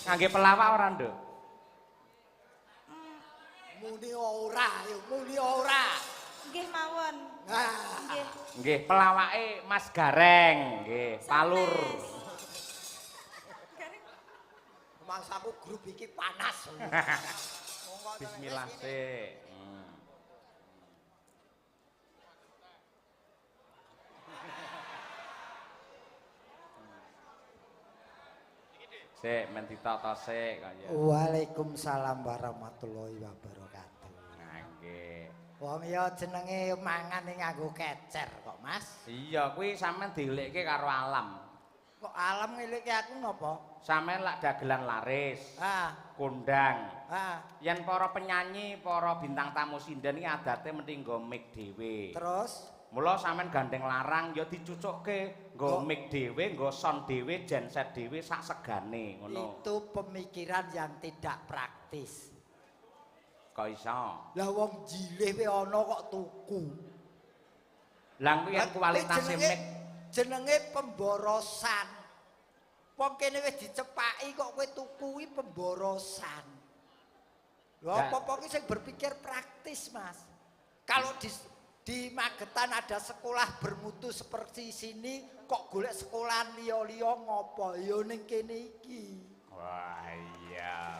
Ngangge pelawak ora, Nduk? Muni ora, yo muni ora. Nggih mawon. Nah, Nggih. Nggih, pelawake Mas Gareng, nggih, Palur. mangsaku grup iki panas. Bismillah sik. Sik, men ditata sik kaya. Waalaikumsalam warahmatullahi wabarakatuh. Nggih. Wong ya jenenge mangan nganggo kecer kok, Mas. Iya, kuwi sampean diulikke karo alam. Kok alam ngelikke aku napa? Sampeyan lak dagelan laris, kondang. Yen para penyanyi, para bintang tamu sinden iki adate mesti nggo mic dhewe. Terus mula sampeyan gandeng larang ya dicucukke, nggo mic dhewe, nggo sound dhewe, genset dhewe sak segane ngono. Itu pemikiran yang tidak praktis. Kok iso? Lah wong jilih we ana kok tuku. Lah kuwi yen kualitase mic jenenge pemborosan. Wong kene wis dicepaki kok kowe tuku kuwi pemborosan. Lho apa-apa ki sing berpikir praktis, Mas. Kalau di Magetan ada sekolah bermutu seperti sini, kok golek sekolah liya-liya ngopo? Ya ning kene iki. Wah, iya.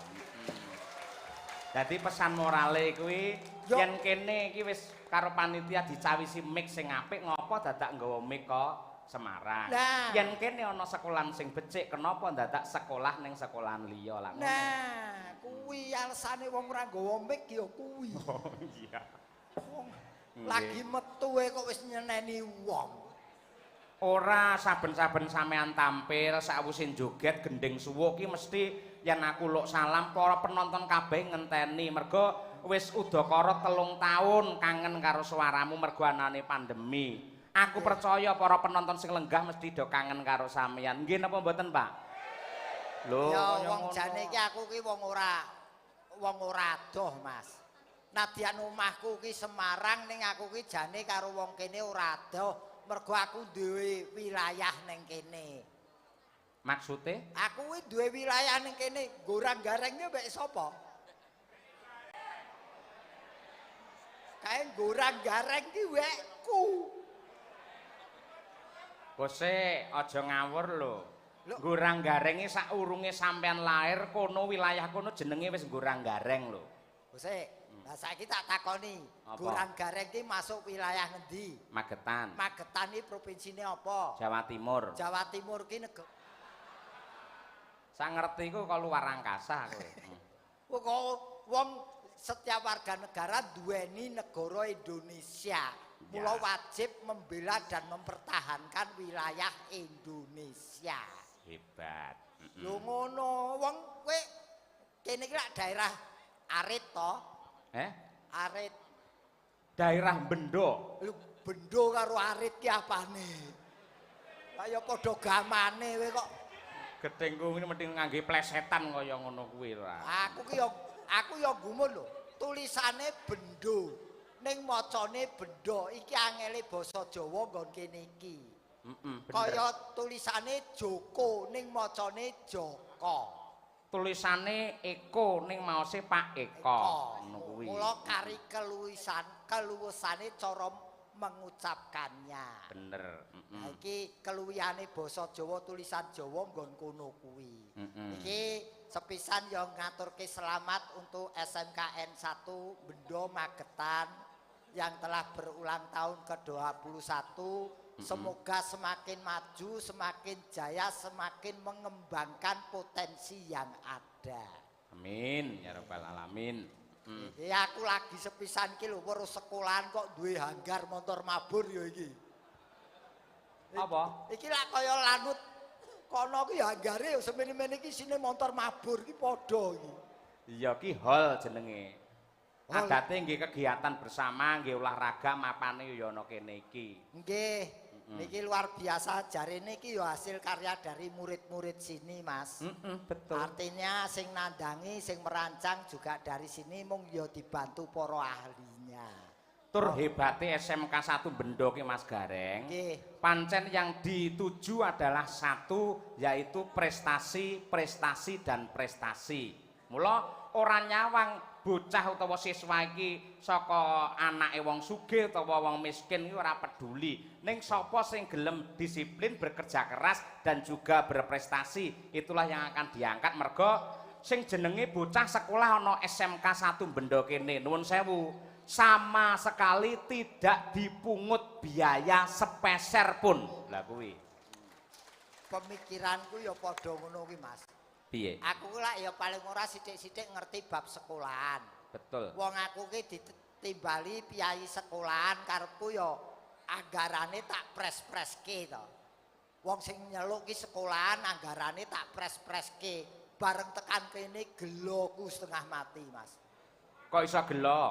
Dadi pesan morale kuwi yen kene iki wis karo panitia dicawisi mic sing apik ngopo dadak nggawa mic kok Semarang. Yen kene ana sekolahan sing becik, kenapa dadak sekolah ning sekolahan liya lah ngono. Nah, kuwi alasane wong ora nggawa mic ya kuwi. Oh iya. Wong lagi metu kok wis nyeneni wong. Ora saben-saben sampean tampil sawise joget gending suwuk ki mesti yen aku luk salam para penonton kabeh ngenteni mergo wis udakara 3 taun kangen karo suaramu mergo anane pandemi. Aku percaya para penonton sing lenggah mesti do kangen karo sampeyan. Nggih napa mboten, Pak? Lho, ya wong jane iki aku ki wong ora adoh, Mas. Nadyan omahku ki Semarang ning aku ki jane karo wong kene ora adoh, mergo aku duwe wilayah ning kene. Maksude? Aku kuwi duwe wilayah ning kene, gorang-garengnya mbek sapa? Kae gorang-gareng ki wekku. Bose aja ngawur lho. Gorang-garengi sak urunge sampean lahir kono wilayah kono jenenge wis gorang-gareng lho. Bose, nah saiki tak takoni, gorang-gareng ki masuk wilayah ngendi? Magetan. Magetan iki provinsine apa? Jawa Timur. Jawa Timur ki negara. Sak ngertiku kok luar angkasa kowe. Kok wong setiap warga negara duweni negara Indonesia. Mula wajib membela dan mempertahankan wilayah Indonesia. Hebat. Lho ngono, wong kowe kene iki lak daerah arit to? Arit. Daerah Bendo. Lho Bendo karo arit ki apane? Kaya padha gamane kowe kok. Gethingku ini mending ngangge plesetan kaya ngono kuwi ora. Aku ya gumun lho. Tulisane Bendo. Ning macane benda iki angele basa Jawa nggon kene iki. Kaya tulisane Joko ning macane Joko. Tulisane Eko ning maose Pak Eko. Ngono kuwi. Mula kari keluwesane cara mengucapkannya. Bener. Iki keluwihane basa Jawa tulisan Jawa nggon kono kuwi. Iki sepisan yang ngaturke selamat untuk SMKN 1 Bendo Magetan yang telah berulang tahun ke-21. Semoga semakin maju, semakin jaya, semakin mengembangkan potensi yang ada. Amin ya rabbal alamin. Ya aku lagi sepisan iki lho weruh sekolahan kok duwe hanggar motor mabur ya iki. Apa? Iki lak kaya lanut kono ki hanggare ya semene-mene iki sine motor mabur iki padha iki. Iya ki hall jenenge. Adate nggih kegiatan bersama, nggih olahraga mapane ya ana kene iki. Nggih. Niki luar biasa jarene iki ya hasil karya dari murid-murid sini, Mas. Betul. Artinya sing nandangi, sing merancang juga dari sini mung ya dibantu para ahlinya. tur hebate SMK 1 Bendo ki Mas Gareng. Nggih. Pancen yang dituju adalah satu yaitu prestasi, prestasi dan prestasi. Mula ora nyawang bocah utawa siswa iki saka anake wong sugih utawa wong miskin iki ora peduli. Ning sapa sing gelem disiplin, bekerja keras dan juga berprestasi, itulah yang akan diangkat mergo sing jenenge bocah sekolah ana SMK 1 Bendo kene. Nuwun sewu, sama sekali tidak dipungut biaya sepeser pun. Lah kuwi. Pemikiranku ya padha ngono kuwi, Mas. Piye? Aku lak ya paling ora sithik-sithik ngerti bab sekolahan. Betul. Wong aku ki ditimbali piyai sekolahan karepku ya anggarane tak pres-preske to. Wong sing nyeluk ki sekolahan anggarane tak pres-preske. Bareng tekan kene geloku setengah mati, Mas. Kok iso gelo?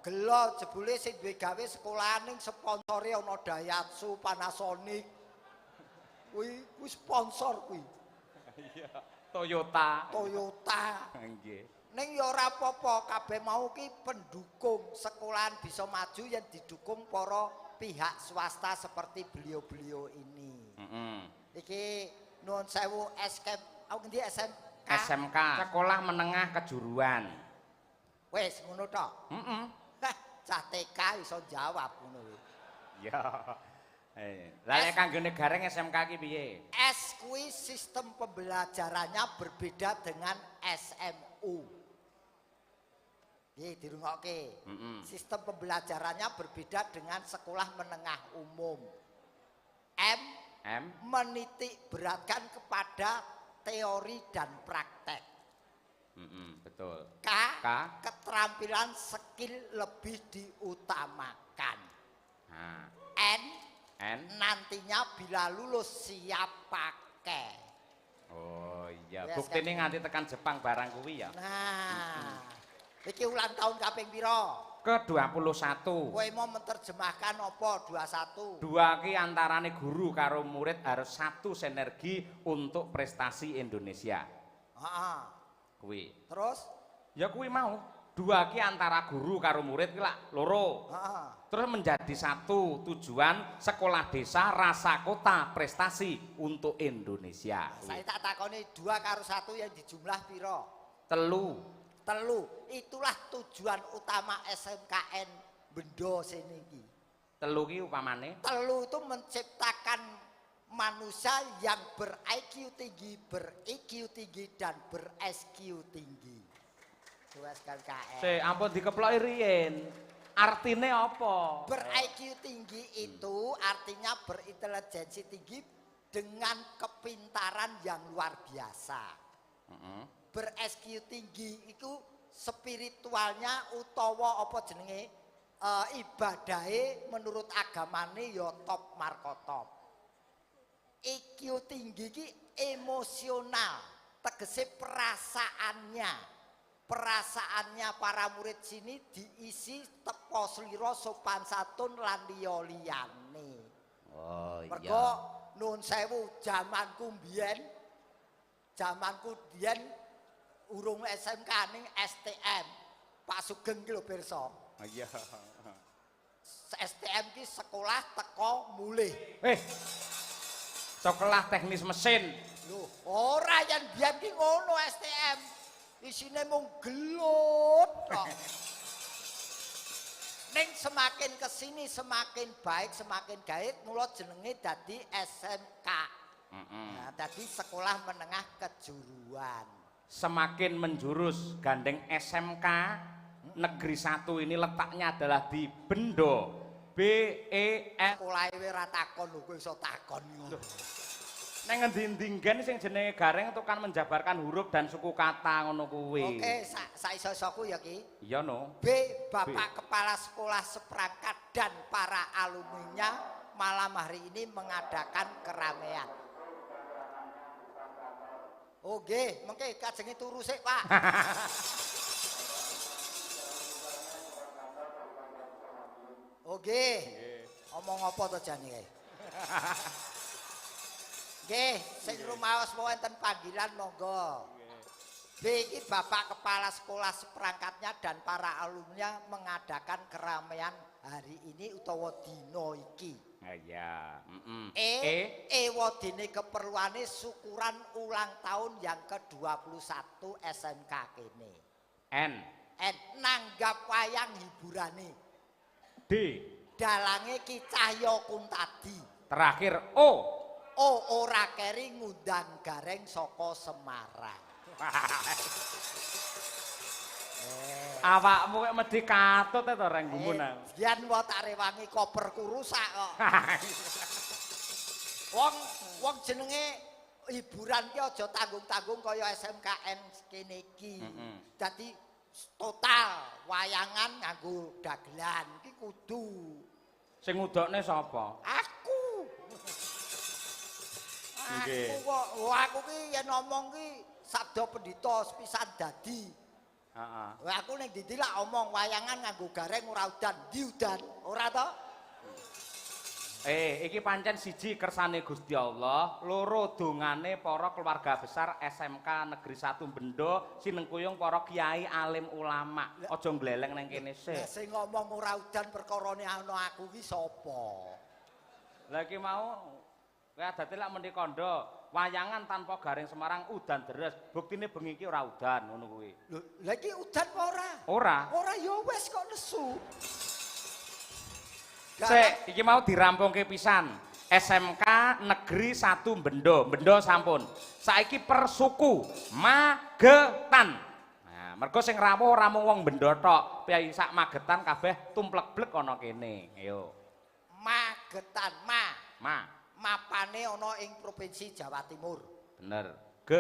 Gelo jebule sing duwe gawe sekolahan ning sponsore ana Daihatsu, Panasonic. Kuwi sponsor kuwi. Iya. Toyota. Nggih. Ning ya ora apa-apa, kabeh mau ki pendukung sekolahan bisa maju yang didukung para pihak swasta seperti beliau-beliau ini. Iki nuwun sewu ngendi SMK? SMK, Sekolah Menengah Kejuruan. Wis ngono tok. Heeh. Cah TK iso jawab ngono kuwi. Ya. Lah nek kanggone Gareng SMK ki piye? S kuwi sistem pembelajarannya berbeda dengan SMU. Nggih, dirungokke. Sistem pembelajarannya berbeda dengan sekolah menengah umum. M menitik beratkan kepada teori dan praktek. Betul. K keterampilan skill lebih diutamakan. N nantinya bila lulus siap pakai. Oh iya, buktine nganti tekan Jepang barang kuwi ya. Nah, iki ulang tahun kaping pira? Ke-21. Kowe mau menerjemahkan apa 21? Dua ki antarane guru karo murid harus satu sinergi untuk prestasi Indonesia. Heeh. Kuwi. Terus? Ya kuwi mau. Dua ki antara guru karo murid ki lak loro. Heeh. Terus menjadi satu tujuan sekolah desa rasa kota prestasi untuk Indonesia. Saya tak takoni 2 karo 1 yang dijumlah piro? Telu. Itulah tujuan utama SMKN Bendo sini iki. Telu ki upamane? Telu itu menciptakan manusia yang ber-IQ tinggi, ber-EQ tinggi dan ber-SQ tinggi. SMKN. Ampun dikeploki riyen. Artine apa? Ber-IQ tinggi itu artinya berintelijensi tinggi dengan kepintaran yang luar biasa. Ber-SQ tinggi itu spiritualnya utawa apa jenenge ibadahe menurut agamane ya top markotop. EQ tinggi iki emosional, tegese perasaannya para murid sini diisi teko slira sopan santun lan liya-liyane. Oh iya. Mergo nuwun sewu jamanku biyen urung SMK ning STM. Pak Sugeng ki lho pirsa. Iya. STM ki sekolah teko mulih. Sekolah teknis mesin. Lho, ora yen biyen ki ngono STM. Isine mung gelut kok. Ning semakin kesini semakin baik, semakin gaib, mula jenenge dadi SMK. Nah, dadi sekolah menengah kejuruan. Semakin menjurus gandeng SMK Negeri 1 ini letaknya adalah di Bendo. BEN. Sekolah kowe ora takon lho, kowe iso takon ngono. Neng ngendi-ngendi sing jenenge Gareng itu kan menjabarkan huruf dan suku kata ngono kuwi. Oke, saiso-isoku ya Ki. Iya no. B. Bapak Kepala Sekolah seperangkat dan para alumninya malam hari ini mengadakan keramaian. Oke, mengke kajenge turu sik, Pak. Oke. Omong apa to jane kae? Nggih, sing rumaos wonten panggilan monggo. B iki Bapak Kepala Sekolah seperangkatnya dan para alumninya mengadakan keramaian hari ini utawa dina iki. Ya, Wadine keperluane syukuran ulang tahun yang ke-21 SMK kene. N Nanggap wayang hiburane. D Dalange Ki Cahya Kuntadi. terakhir O Ora keri ngundang gareng saka Semarang. awakmu kok mesti katut to reng gumun. Yen wae tak rewangi koperku rusak kok. Wong jenenge hiburan ki aja tanggung-tanggung kaya SMKN kene iki. Dadi total wayangan nganggo dagelan iki kudu. Sing ngudokne sapa? Aku. Nggih. Aku ki yen ngomong ki sabda pendhita sepisan dadi. Heeh. Aku ning ndi lak omong wayangan nganggo gareng ora udan, ndi udan? Ora to? Iki pancen siji kersane Gusti Allah, loro dongane para keluarga besar SMK Negeri 1 Bendo, sinengkuyung para kiai alim ulama. Aja gleleng nang kene sik. Sing ngomong ora udan perkarane ana aku ki sapa? Lah iki mau kowe adate lak mendhi kandha, wayangan tanpa gareng Semarang udan deres. Buktine bengi iki ora udan ngono kuwi. Lah iki udan apa ora? Ora. Ora ya wis kok nesu. Sik, iki mau dirampungke pisan. SMK Negeri 1 Bendo, Bendo sampun. Saiki persuku Magetan. Nah, mergo sing rawuh ora mung wong Bendo tok, piye sak Magetan kabeh tumplek-blek ana kene. Ayo. Magetan, Ma. mapane ana ing provinsi Jawa Timur. Bener. G.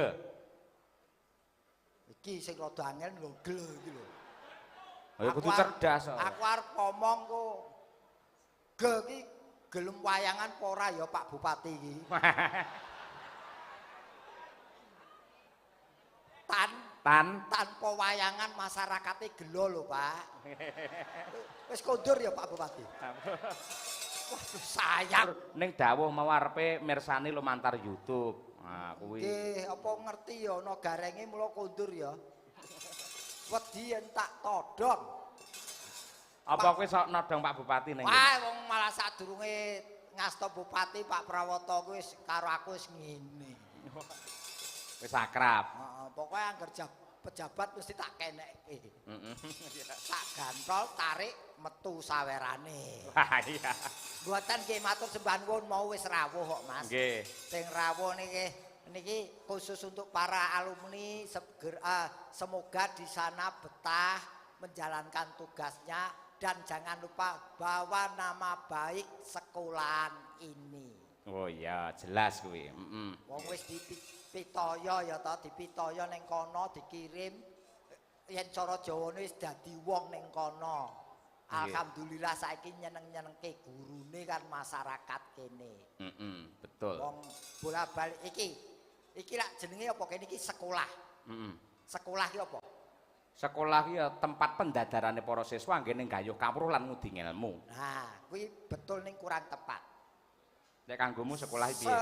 Iki sing rada angel lho gel iki lho. Ayo kudu cerdas. Aku arep ngomong kok. Ge iki gelem wayangan apa ora ya Pak Bupati iki? Tanpa wayangan masyarakate gelo lho, Pak. Wis kondur ya Pak Bupati. Waduh sayang. Ning dawuh mau arepe mirsani lumantar YouTube. Nah, kuwi. Nggih, apa ngerti ya ana garenge mula kondur ya. Wedi yen tak todhong. Apa kowe sok nodong Pak Bupati ning Wah, wong malah sadurunge ngasta Bupati Pak Prawoto kuwi wis karo aku wis ngene. Wis akrab. Heeh, pokoke angger pejabat mesti tak kenekke. Tak gantol, tarik, metu sawerane. Wah, iya. Mboten nggih matur sembah nuwun mau wis rawuh kok, Mas. Nggih. Sing rawuh niki khusus untuk para alumni semoga di sana betah menjalankan tugasnya dan jangan lupa bawa nama baik sekolahan ini. Oh iya, jelas kuwi. Wong wis dipitoyo ya ta, dipitoyo ning kono dikirim yen cara Jawane wis dadi wong ning kono. Alhamdulillah saiki nyeneng-nyenengke gurune kan masyarakat kene. Betul. Wong bola-balik iki lak jenenge apa kene iki sekolah. Sekolah ki apa? Sekolah ki ya tempat pendadarane para siswa nggih ning gayuh kawruh lan ngudi ilmu. Nah, kuwi betul ning kurang tepat. Nek kanggomu sekolah piye?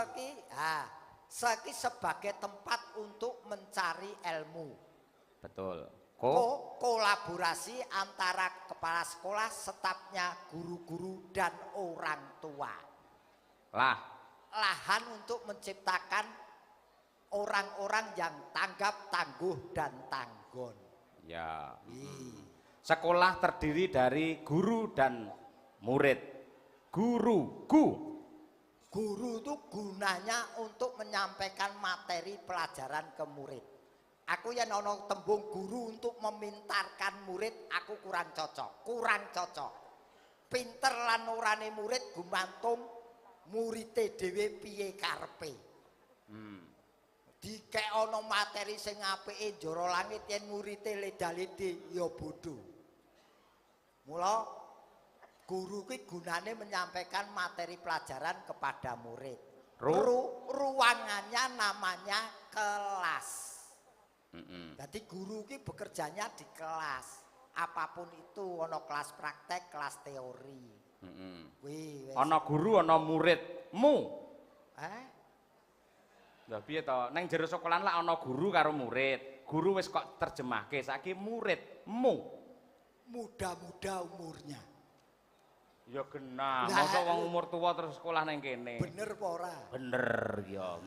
Seki sebagai tempat untuk mencari ilmu. Betul. Kolaborasi antara kepala sekolah, stafnya, guru-guru dan orang tua. Lahan untuk menciptakan orang-orang yang tanggap, tangguh dan tanggon. Ya. Sekolah terdiri dari guru dan murid. Guru itu gunanya untuk menyampaikan materi pelajaran ke murid. Aku yang ono tembung guru untuk memintarkan murid, aku kurang cocok. Pinter lan orane murid gumantung murite dhewe piye karepe. Dikek ono materi sing apike njara langit yen murite leda-lede ya bodho. Mula guru kuwi gunane menyampaikan materi pelajaran kepada murid. Ruangannya namanya kelas. Jadi guru ki bekerjanya di kelas. Apapun itu, ono kelas praktek, kelas teori. Ono guru, ono muridmu. Lah piye to? Nang jero sekolahan lak ono guru karo murid. Guru wis kok terjemahke, saiki muridmu. Muda-muda umurnya. Ya genah, Lah, masa wong umur tua terus sekolah nang kene. Bener apa ora? Bener ya.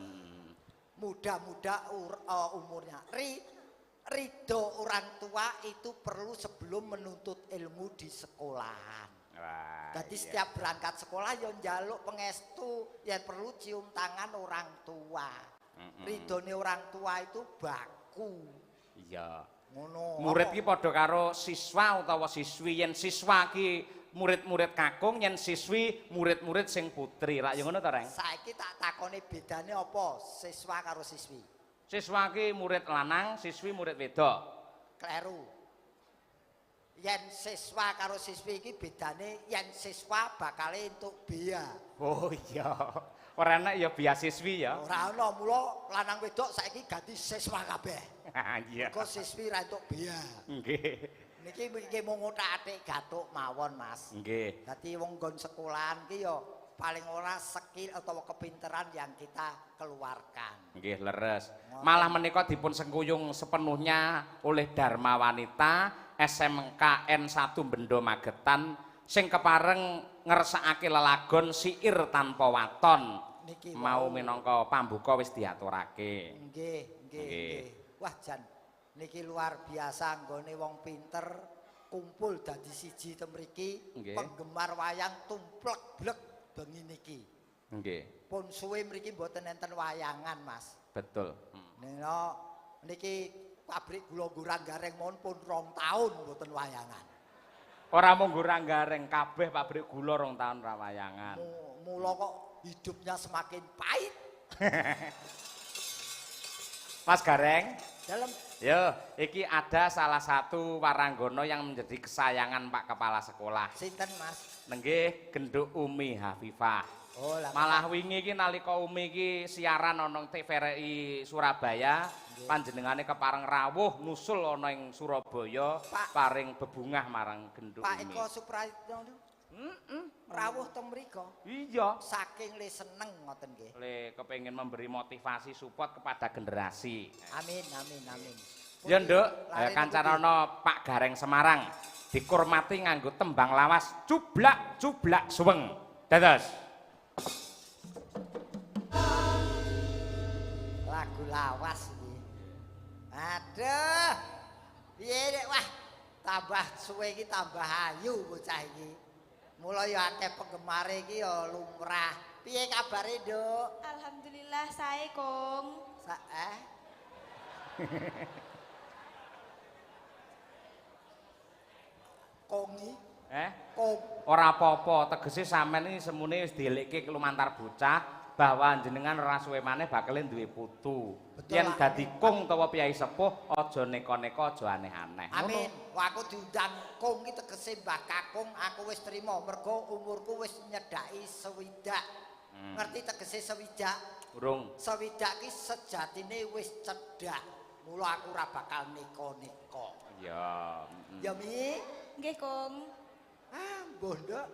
Muda-muda umurnya. Ridho orang tua itu perlu sebelum menuntut ilmu di sekolahan. Wah. Jadi iya. setiap berangkat sekolah yo njaluk pengestu, ya perlu cium tangan orang tua. Ridhone orang tua itu baku. Iya. Ngono. Murid apa? ki padha karo siswa utawa siswi. Yen siswa ki murid-murid kakung, yen siswi murid-murid sing putri. Rak ya ngono ta, Reng? Saiki tak takoni bedane apa siswa karo siswi? Siswa ki murid lanang, siswi murid wedok. Kleru. Yen siswa karo siswi iki bedane yen siswa bakal entuk bea. Oh iya. Ora enak ya beasiswi ya. Ora ana mula lanang wedok saiki ganti siswa kabeh. Iya. Kok siswi ra entuk bea. Nggih. Niki mung otak-atik gathuk mawon, Mas. Nggih. Dadi wong nggon sekolahan ki ya paling ora skill atau kepinteran yang kita keluarkan. Nggih, leres. Malah menika dipun sengkuyung sepenuhnya oleh Dharma Wanita SMKN 1 Bendo Magetan sing kepareng ngersakake lelagon Siir Tanpa Waton. Niki Mau minangka pambuka wis diaturake. Nggih. Wah, jan niki luar biasa nggone wong pinter kumpul dadi siji temriki penggemar wayang tumplek-blek bengi niki. Nggih. Pun suwe mriki mboten enten wayangan, Mas. Betul. Niki pabrik gula Gurang Gareng mohon pun 2 tahun mboten wayangan. Ora mung Gurang-Gareng, kabeh pabrik gula 2 tahun ra wayangan. Mula kok hidupnya semakin pahit. Mas Gareng, Dalam yo, iki ada salah satu waranggono yang menjadi kesayangan Pak Kepala Sekolah. sinten, Mas? Nenggih Genduk Umi Hafifah. Oh, lah. Malah wingi iki nalika Umi iki siaran ana TVRI Surabaya, panjenengane kepareng rawuh nusul ana ing Surabaya, Pak. paring bebungah marang Genduk Pak Umi. Eko Suprayitno niku rawuh teng mriko. Iya. Saking le seneng ngoten nggih. Le kepengin memberi motivasi support kepada generasi. Amin. Ya Nduk, Lare kancanana Pak Gareng Semarang dikurmati nganggo tembang lawas cublak-cublak suweng. Dados. lagu lawas iki. Aduh. Piye nek wah tambah suwe iki tambah ayu bocah iki. Mula ya akeh penggemare iki ya lumrah. Piye kabare, Nduk? Alhamdulillah sae, Kong. Kongi, Kong. Ora apa-apa, tegese sampean iki semune wis dielikke lumantar bocah bahwa jenengan ora suwe maneh bakal duwe putu. Betul, Yen Pak. dadi kong utawa piyai sepuh aja neka-neka aja aneh-aneh. Amin. Wah aku diundang Kong iki tegese Mbah Kakung aku wis trima mergo umurku wis nyedaki 60. Ngerti tegese 60? Urung. 60 ki sejatine wis cedhak. Mula aku ora bakal neka-neka. Ya. Ya Mi? Nggih, Kong. Ah, mbuh Nduk.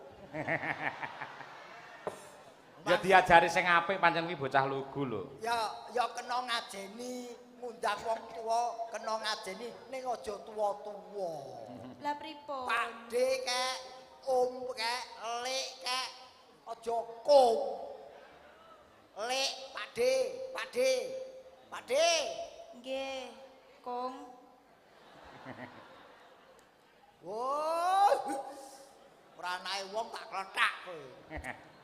Ya diajari sing apik pancen kuwi bocah lugu lho. Ya kena ngajeni ngundang wong tuwa, kena ngajeni ning aja tuwa-tuwa. Lah pripun? Pakde kek, om kek, lek kek, aja kum. Lek, pakde. Nggih, Kong. Wah. Ora anae wong tak kletak kowe.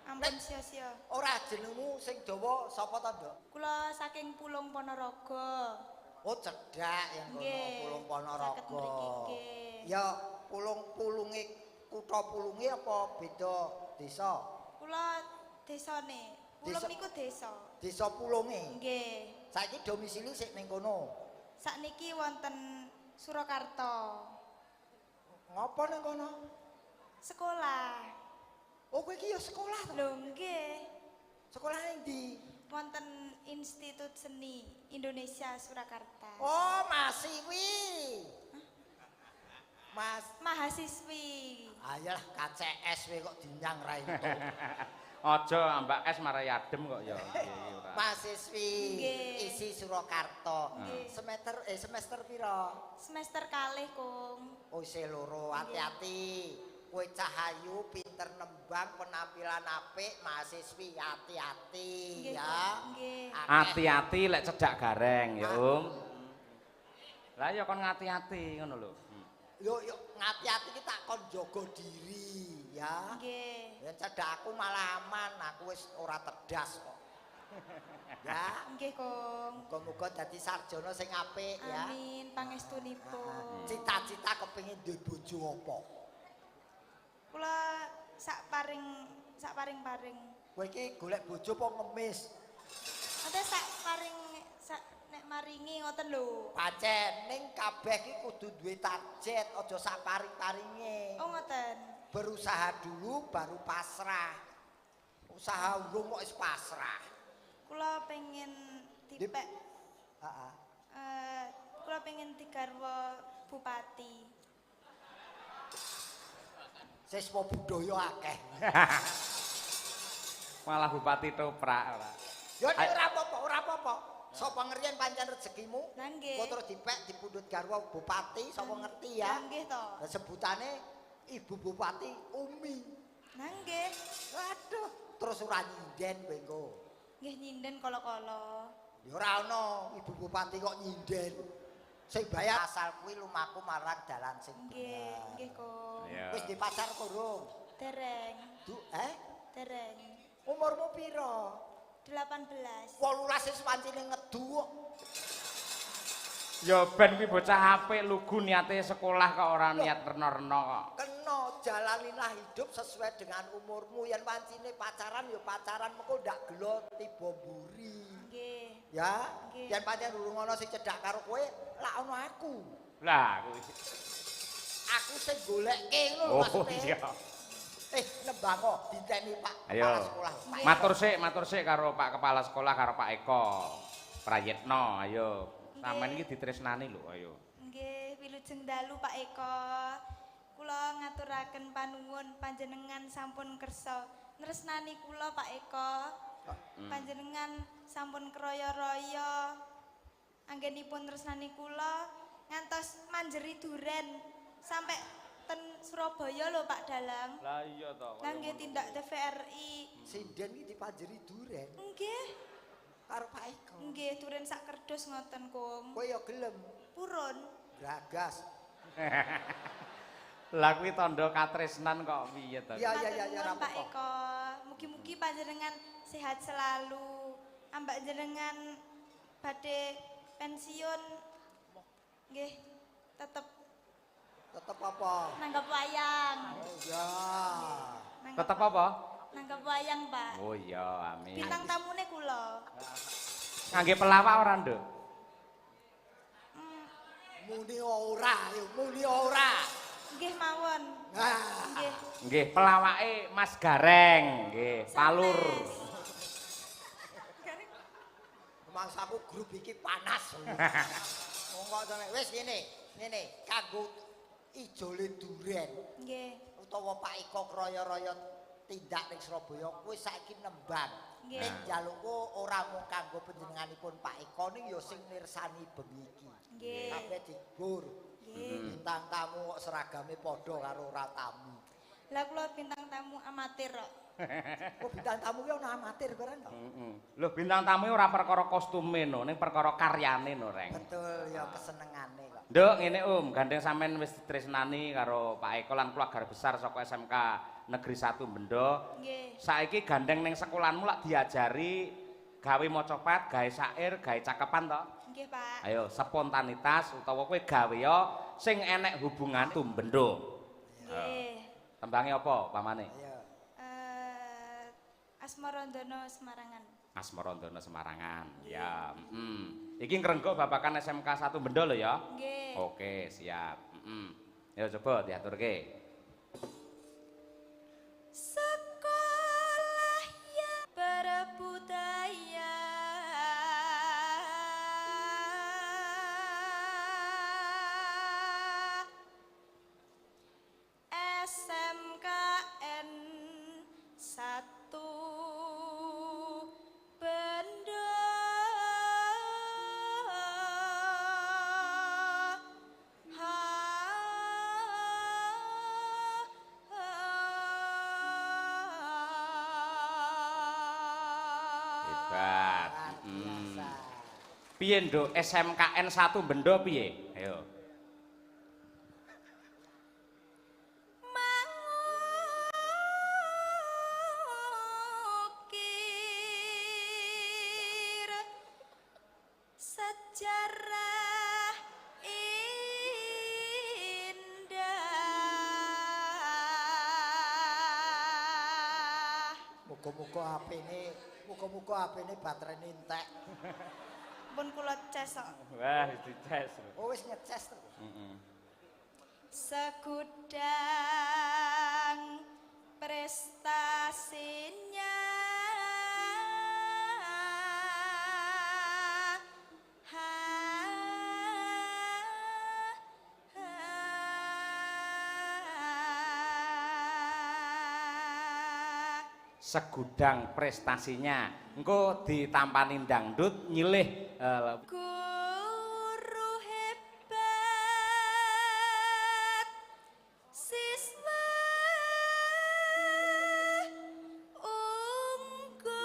Ampun sia-sia. Ora jenengmu sing dawa sapa ta, Nduk? Kula saking Pulung Ponorogo. Oh, cedhak yang kono Nggih. Pulung Saged Ponorogo. mriki nggih. Ya, pulunge kutha Pulunge apa beda desa? Kula desane. Pulung Desa- niku desa. Desa Pulunge. Nggih. Saiki domisili sik ning kono. Sakniki wonten Surakarta. Ngopo ning kono? Sekolah. Oh, kowe iki ya sekolah to? Lho nggih. Sekolah ning ndi? Wonten Institut Seni Indonesia Surakarta. Oh, mahasiswi. Mas, Mahasiswi. ayolah KCS kowe kok dinyang ra itu. Aja ambak es marai adem kok ya. Ora. Mahasiswi Nggih. isi Surakarta. Nggih. Semester pira? Semester kalih, Kong. Oh, isih loro, hati-hati. Kowe cahayu, pinter nembang, penampilan apik, mahasiswi hati-hati Nggih, ya. nggih. Hati-hati lek cedak gareng ya, Lah ya kon ngati-ati ngono lho. Yo ngati-ati ki tak kon jaga diri ya. Nggih. Ya cedak aku malah aman, aku wis ora tedas kok. Ya, Nggih, Kong. muga-muga dadi sarjana sing apik ya. Amin, pangestunipun. Cita-cita kepengin duwe bojo apa? Kula sak paring-paring. Kowe iki golek bojo apa ngemis? Ate sak nek maringi ngoten lho. Pancen ning kabeh iki kudu duwe target, aja sak paring-paringe. Oh ngoten. Berusaha dulu baru pasrah. Usaha urung kok wis pasrah. Kula pengen dipek Heeh. kula pengen digarwa bupati. Siswa budaya akeh. Malah bupati toprak ora. Ya ora apa-apa. Sapa ngeriyen pancen rezekimu. Lah nggih. Kok terus dipek dipundhut garwa bupati, sapa ngerti ya. Lah nggih to. Lah sebutane Ibu Bupati Umi. Lah nggih. Waduh, terus ora nyinden kowe engko. Nggih nyinden kala-kala. Ya ora ana Ibu Bupati kok nyinden. Sing bayar asal kuwi lumaku marang dalan sing Nggih, bener. nggih, Kong. Ya. Wis dipacar kurung? Dereng. Dereng. Dereng. Umurmu piro? 18. 18 wis pancene ngedu kok. Ya ben kuwi bocah apik lugu niate sekolah kok ora niat rena-rena kok. Kena jalanilah hidup sesuai dengan umurmu. Yen pancine pacaran ya pacaran mengko ndak gelo tiba mburi. Nggih. Ya, Nggih. yen pancen durung ana sing cedhak karo kowe, lak ono aku. Lah kuwi. Aku sing goleke ngono lho Oh maksudnya. iya. Nembang kok diteni Pak Ayo. Kepala Sekolah. Pak Matur sik karo Pak Kepala Sekolah karo Pak Eko. Prayitno, ayo. Sampeyan iki ditresnani lho, ayo. Nggih, wilujeng dalu Pak Eko. Kula ngaturaken panuwun panjenengan sampun kersa nresnani kula Pak Eko. Panjenengan sampun kroyo-royo anggenipun tresnani kula ngantos manjeri duren sampai ten Surabaya lho Pak Dalang. Lah iya to. Lah nggih tindak TVRI. Sinden iki dipajeri duren Nggih. karo Pak Eko. Nggih, duren sak kerdus ngoten, Kong. Kowe ya gelem Purun. gagas. Lah kuwi tandha katresnan kok piye to? Iya Matur ya nuwun, Pak apa-apa. Eko. Mugi-mugi panjenengan sehat selalu. Ambak jenengan badhe pensiun. Nggih, tetep Tetep apa? nanggap wayang. Oh ya. Tetep apa? Nanggap wayang, Pak. Oh iya, amin. Bintang tamune kula. Ngangge pelawak ora, Nduk? Muni ora, yo muni ora. Nggih mawon. Nah, Nggih. Nggih, pelawake Mas Gareng, nggih, palur. mangsaku grup iki panas. Monggo wis ngene, kanggo ijole duren Nggih. utawa Pak Eko kroyo-royo tindak ning Surabaya kuwi saiki nembang. Nggih. Ning jalukku ora mung kanggo panjenenganipun Pak Eko ning ya sing mirsani bengi iki. Nggih. Kabeh dibur. Nggih. Bintang tamu kok seragame padha karo ora tamu. Lah kula bintang tamu amatir kok. Oh bintang tamu ki ono amatir barang kok. Lho bintang tamu ora perkara kostume no, ning perkara karyane no, Reng. Betul ya kesenengane kok. Nduk, ngene gandeng sampean wis ditresnani karo Pak Eko lan keluarga besar saka SMK Negeri 1 Bendo. Nggih. Saiki gandeng ning sekolahanmu lak diajari gawe maca pat, gawe syair, gawe cakepan to. Nggih, Pak. Ayo spontanitas utawa kowe gawe yo sing enek hubungan tumbendo. Nggih. Tembange apa pamane? Iya. Asmarandono Semarangan. Asmarandono Semarangan. Ya, Iki ngrenggo babakan SMK 1 Bendo lho ya. Nggih. Oke, siap. Ya coba diaturke. Sekolah yang berbudaya SMKN 1 Bendo Piye nduk SMKN 1 Bendo piye? Ayo. Sejarah indah. Muga-muga apene baterene entek. Pun kula ces kok. Wah, dices. Oh wis ngeces to. Segudang prestasinya Segudang prestasinya engko ditampani dangdut nyilih guru hebat siswa unggul.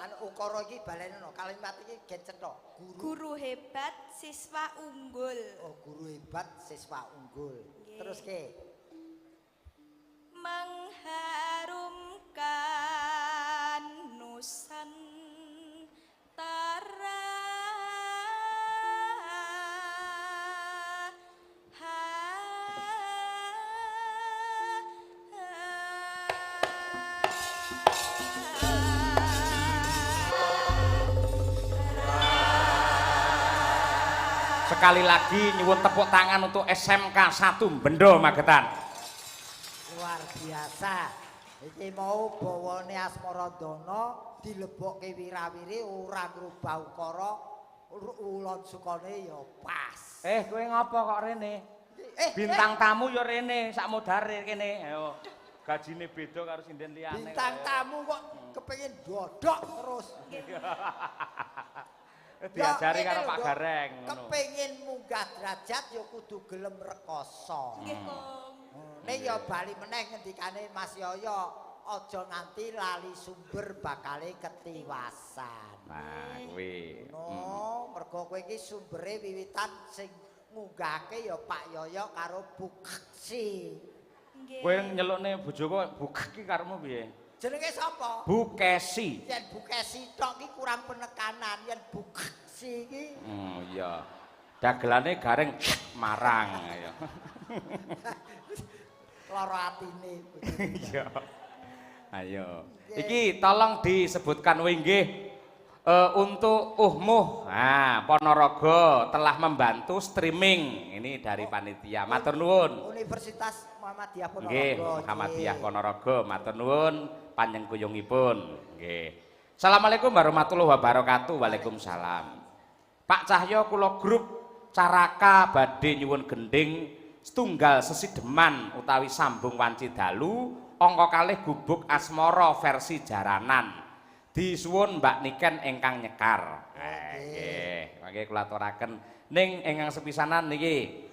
Anu ukara iki balenono kalimat iki gen cetha. Guru hebat siswa unggul. Oh, guru hebat siswa unggul. Terus ke? Mengharumkan Nusantara. sekali lagi nyuwun tepuk tangan untuk SMK 1 Bendo Magetan. Luar biasa. Iki mau bawane Asmaradana dilebokke wirawiri ora ngrubah ukara ulon sukane ya pas. Kowe ngopo kok rene? Bintang tamu ya rene sak modare kene. Ayo. Gajine beda karo sinden liyane. Bintang tamu kok kepengin dodok terus. Diajari karo Pak Gareng ngono. Kepengin munggah derajat ya kudu gelem rekoso. Nggih, Kong. Nek ya bali meneh ngendikane Mas Yoyo, aja nganti lali sumber bakale ketiwasan. Nah, kuwi. No, mergo kowe iki sumbere wiwitan sing ngunggahke ya Pak Yoyo karo Bukeksi. Nggih. Kowe nyelukne bojoku bukek iki karemu piye? Jenenge sapa? Bukesi. Yen Bukesi tok iki kurang penekanan, yen Bukeksi iki. Iya. Dagelane gareng marang ya. Lara atine. Iya. Ayo. Iki tolong disebutkan winggih untuk Uhmuh. Nah, Ponorogo telah membantu streaming ini dari panitia. Matur nuwun. Universitas Muhammadiyah Ponorogo. Nggih, Muhammadiyah Ponorogo. Matur nuwun panjenenganipun. Nggih. Assalamualaikum warahmatullahi wabarakatuh. Waalaikumsalam. Pak Cahyo kula grup Caraka badhe nyuwun gending setunggal sesideman utawi sambung wanci dalu angka kalih gubuk asmara versi jaranan disuwun Mbak Niken ingkang nyekar. Nggih, mangke kula aturaken ning ingkang sepisanan niki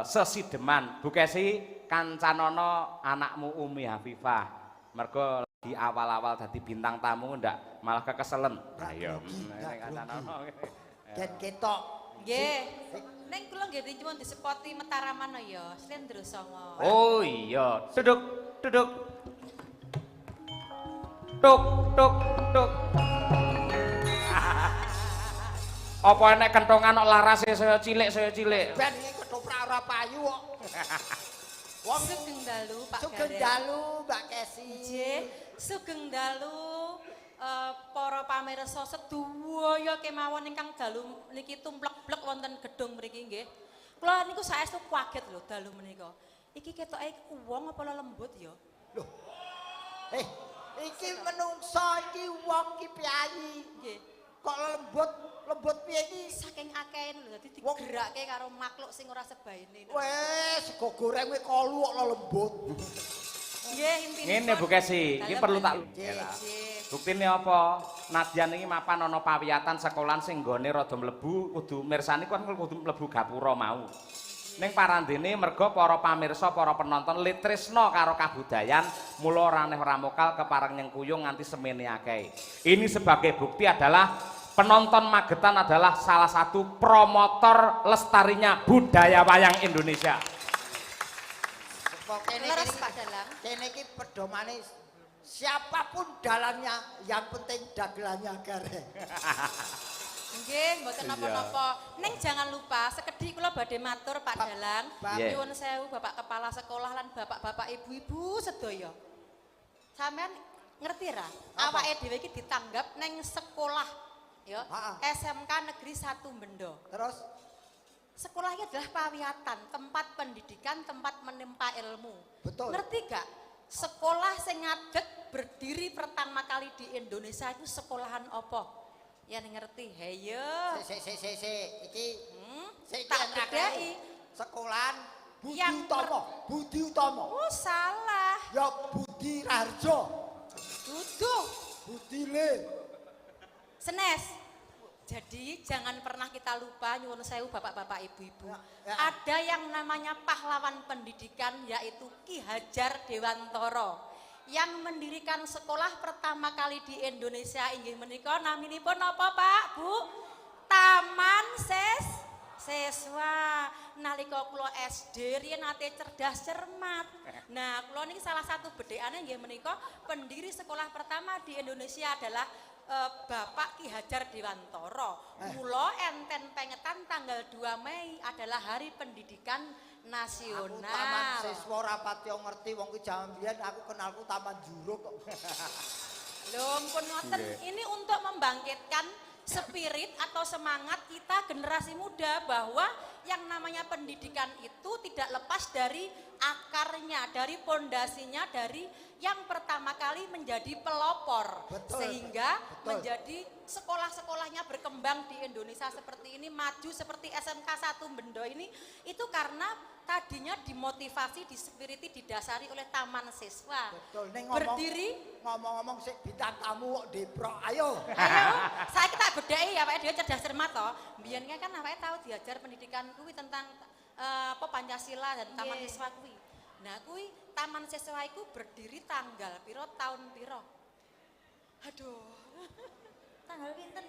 sesideman Bukesi kancanana anakmu Umi Hafifah mergo di awal-awal dadi bintang tamu ndak malah kekeselen. Ayo ning kancanana. Gen ketok. Nggih. Ning kula nggih nyuwun disepoti Mataraman ya, Slendra Songo. Oh iya, duduk, duduk. Tuk, tuk, tuk. Apa enek kentongan kok larase saya cilik. Ben iki ketoprak ora payu kok. Wong sugeng dalu Pak Gareng. Sugeng dalu Mbak Kesi. Nggih, sugeng dalu para pamirsa sedaya kemawon ingkang dalu niki tumplek-plek wonten gedung mriki nggih. Kula niku saestu kaget lho dalu menika. Iki ketoke wong apa lembut ya? Loh. Iki menungso iki wong iki piyayi. Nggih. Kok lembut piye iki? Saking akeh lho dadi digerakke karo makhluk sing ora sebaene. Wes sego goreng kuwi kolu kok lembut. Nggih, intine. Ngene Bu Kesi, iki perlu tak Nggih. buktine apa? Nadyan iki mapan ana pawiyatan sekolahan sing nggone rada mlebu kudu mirsani kan kudu mlebu gapura mau. Ning parandene merga para pamirsa, para penonton litresna karo kabudayan, mula ora neh ora mokal kepareng nyengkuyung nganti semene akeh. Ini sebagai bukti adalah penonton Magetan adalah salah satu promotor lestarinya budaya wayang Indonesia. Leres Pak Dalang. Kene iki pedomane siapapun dalamnya, yang penting dagelannya gareng. Nggih, mboten napa-napa. Ning jangan lupa sekedhi kula badhe matur Pak Dalang, nyuwun sewu Bapak Kepala Sekolah lan bapak-bapak ibu-ibu sedaya. Sampeyan ngerti ra? Awake dhewe iki ditanggap ning sekolah ya, SMK Negeri 1 Bendo. Terus sekolah ini adalah pawiatan, tempat pendidikan, tempat menempa ilmu. Betul. Ngerti gak? Sekolah sing ngadeg berdiri pertama kali di Indonesia itu sekolahan apa? Yang ngerti, heyo. Iki tak bedai. Sekolahan Budi Yang Utomo, Budi Utomo. Oh salah. Ya Budi Raharjo. Duduh. Budi Le. Senes. Jadi jangan pernah kita lupa nyuwun sewu bapak-bapak ibu-ibu. Ya. Ada yang namanya pahlawan pendidikan yaitu Ki Hajar Dewantara yang mendirikan sekolah pertama kali di Indonesia inggih menika naminipun apa Pak, Bu? Taman Siswa. Nalika kula SD riyen nate cerdas cermat. Nah, kula niki salah satu bedhekane nggih menika pendiri sekolah pertama di Indonesia adalah Bapak Ki Hajar Dewantara. Mula enten pengetan tanggal 2 Mei adalah Hari Pendidikan Nasional. Aku taman siswa ora pati ngerti wong ki jaman biyen aku kenalku taman juruk kok. Lho ampun ngoten, ini untuk membangkitkan spirit atau semangat kita generasi muda bahwa yang namanya pendidikan itu tidak lepas dari akarnya, dari pondasinya, dari yang pertama kali menjadi pelopor. Betul, sehingga betul. menjadi sekolah-sekolahnya berkembang di Indonesia seperti ini, maju seperti SMK 1 Bendo ini, itu karena tadinya dimotivasi, dispiriti, didasari oleh taman siswa. Betul, ning berdiri ngomong-ngomong sik bintang tamu kok deprok. Ayo. Ayo, saya kita bedai ya Pak, dia cerdas cermat toh. Biyen kan awake tahu diajar pendidikan kuwi tentang apa Pancasila dan taman siswa kuwi. Nah, kuwi taman siswa iku berdiri tanggal piro tahun piro? Aduh. Tanggal pinten?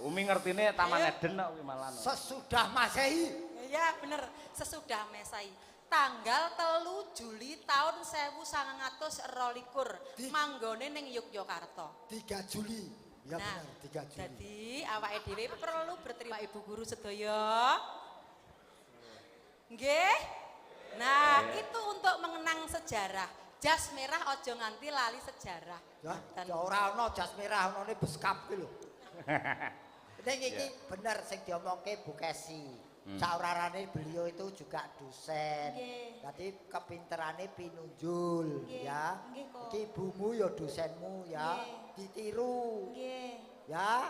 Umi ngertine Taman Eden kok kuwi malah. Sesudah Masehi. Ya bener, sesudah Masehi. Tanggal 3 Juli tahun 1922 manggone ning Yogyakarta. 3 Juli. Ya Nah, bener, 3 Juli. Jadi awake dhewe perlu berterima Ibu Guru sedaya. Nggih? Nah, itu untuk mengenang sejarah. Jas merah ojo nganti lali sejarah. Ya, ora ana jas merah, onone beskap ki lho. Ning iki bener sing diomongke Bu Kesi. Saurarane beliau itu juga dosen. Jadi kepinterane pinunjul ya. Iki ibumu ya dosenmu ya. Ditiru. Ya.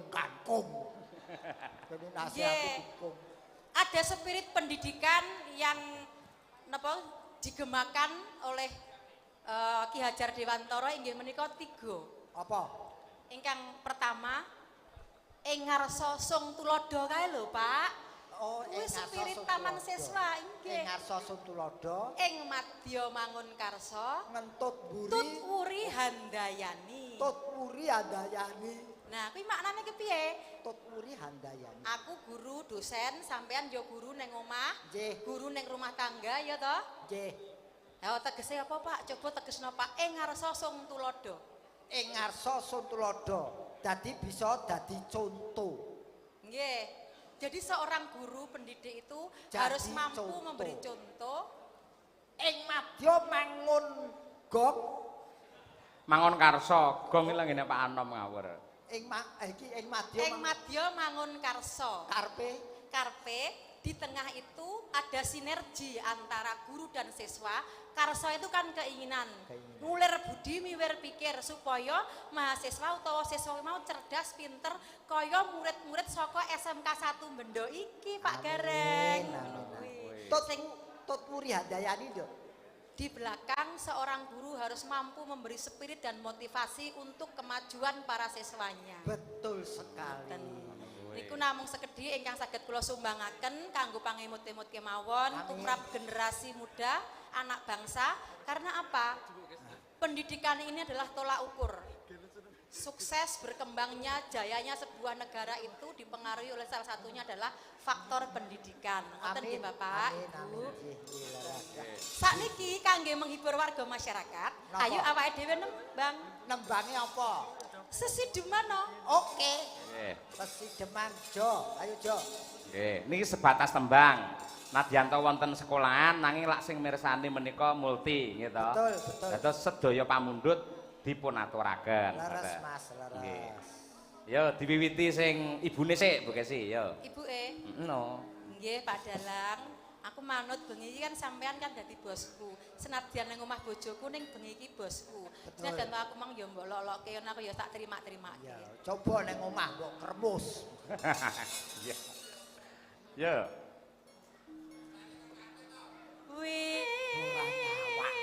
Kangkung. Jadi nasihat hukum. Ada spirit pendidikan yang digemakan oleh Ki Hajar Dewantara inggih menika 3. Apa? Ingkang pertama ing ngarsa sung tulodo kae lho, Pak. Oh, kuwi spirit taman siswa inggih. Ing ngarsa sung tulodo, ing madya mangun karsa, ngentut buri, tut wuri handayani. Tut wuri handayani. Nah, kuwi maknane kepiye? Tut wuri handayani. Aku guru dosen, sampean yo guru ning omah, Nggih. guru ning rumah tangga ya toh? Nggih. Ya tegese apa, Pak? Coba tegesno, Pak. Ing ngarsa sung tulodo. Ing ngarsa sung tulodo. Dadi bisa dadi contoh. Nggih. Jadi seorang guru pendidik itu Jadi harus mampu contoh. memberi contoh. Ing madya mangun gong, Mangun karsa, gong iki ngene Pak Anom ngawur. ing madya Ing madya mangun karsa. Karpe di tengah itu ada sinergi antara guru dan siswa. Karsa itu kan keinginan. Ngulir budi miwir pikir supaya mahasiswa utawa siswa mau cerdas, pinter kaya murid-murid saka SMK 1 Bendo iki, Pak Gareng. Tut wuri handayani lho. Di belakang seorang guru harus mampu memberi spirit dan motivasi untuk kemajuan para siswanya. Betul sekali. Niku namung sekedhi ingkang saged kula sumbangaken kanggo pangemut-emut kemawon tumrap generasi muda, anak bangsa. Karena apa? Pendidikan ini adalah tolak ukur. Sukses berkembangnya, jayanya sebuah negara itu dipengaruhi oleh salah satunya adalah faktor pendidikan. Ngoten nggih Bapak, Ibu. Sakniki kangge menghibur warga masyarakat, ayo awake dhewe nembang. Nembange apa? Sesidemana. Oke. Nggih. Sesideman Jo, ayo Jo. Nggih, niki sebatas tembang. Nadyan to wonten sekolahan nanging lak sing mirsani menika multi gitu. Betul, betul. Dados sedaya pamundhut dipunaturaken. Leres Mas, leres. Nggih. Yo diwiwiti sing ibune sik Bu Kesi, yo. Ibuke. No. Nggih, Pak Dalang. Aku manut bengi iki kan sampean kan dadi bosku. Senadyan ning omah bojoku ning bengi iki bosku. Senadyan aku mang yo mbok lolokke yen aku yo tak terima-terimake. Ya, coba ning omah mbok kremus. Iya. Yo. Ora nyawak.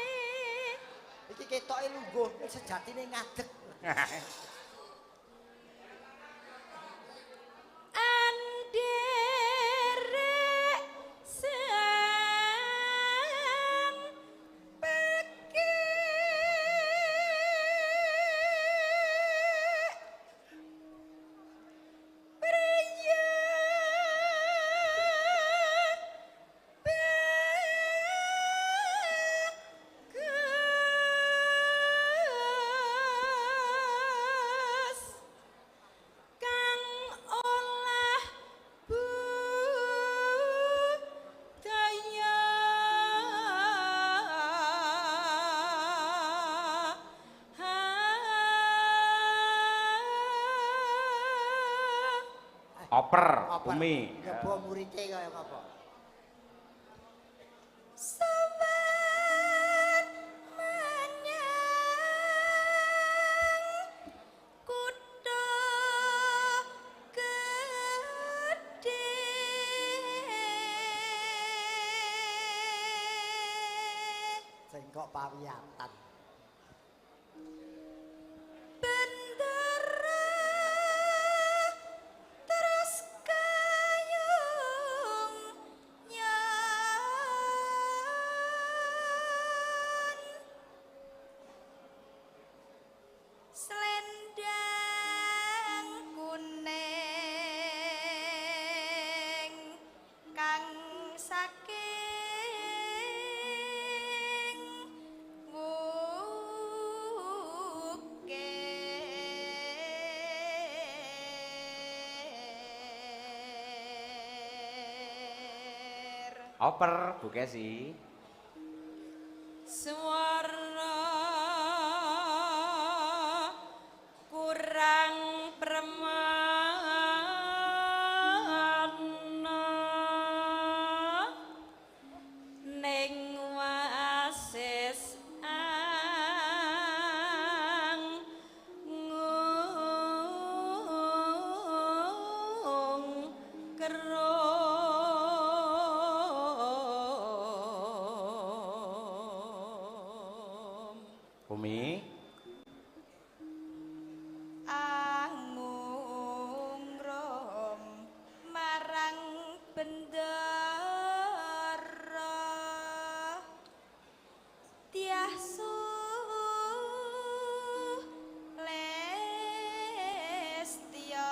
Iki ketoke lungguh, sejatine ngadeg. Anderek sang peki priya bagus kang olah budaya Oper, Apa? Umi. Nyoba murite kaya apa? Sowan menyang kutha gedhe Sing kok pawiyatan. bendera terus kayung nyan selendang kuning kang saking wukir Oper, Bu Kesi. swara kurang permana ning wasis angung kerom Umi. angung rom marang bendera tiasu lestya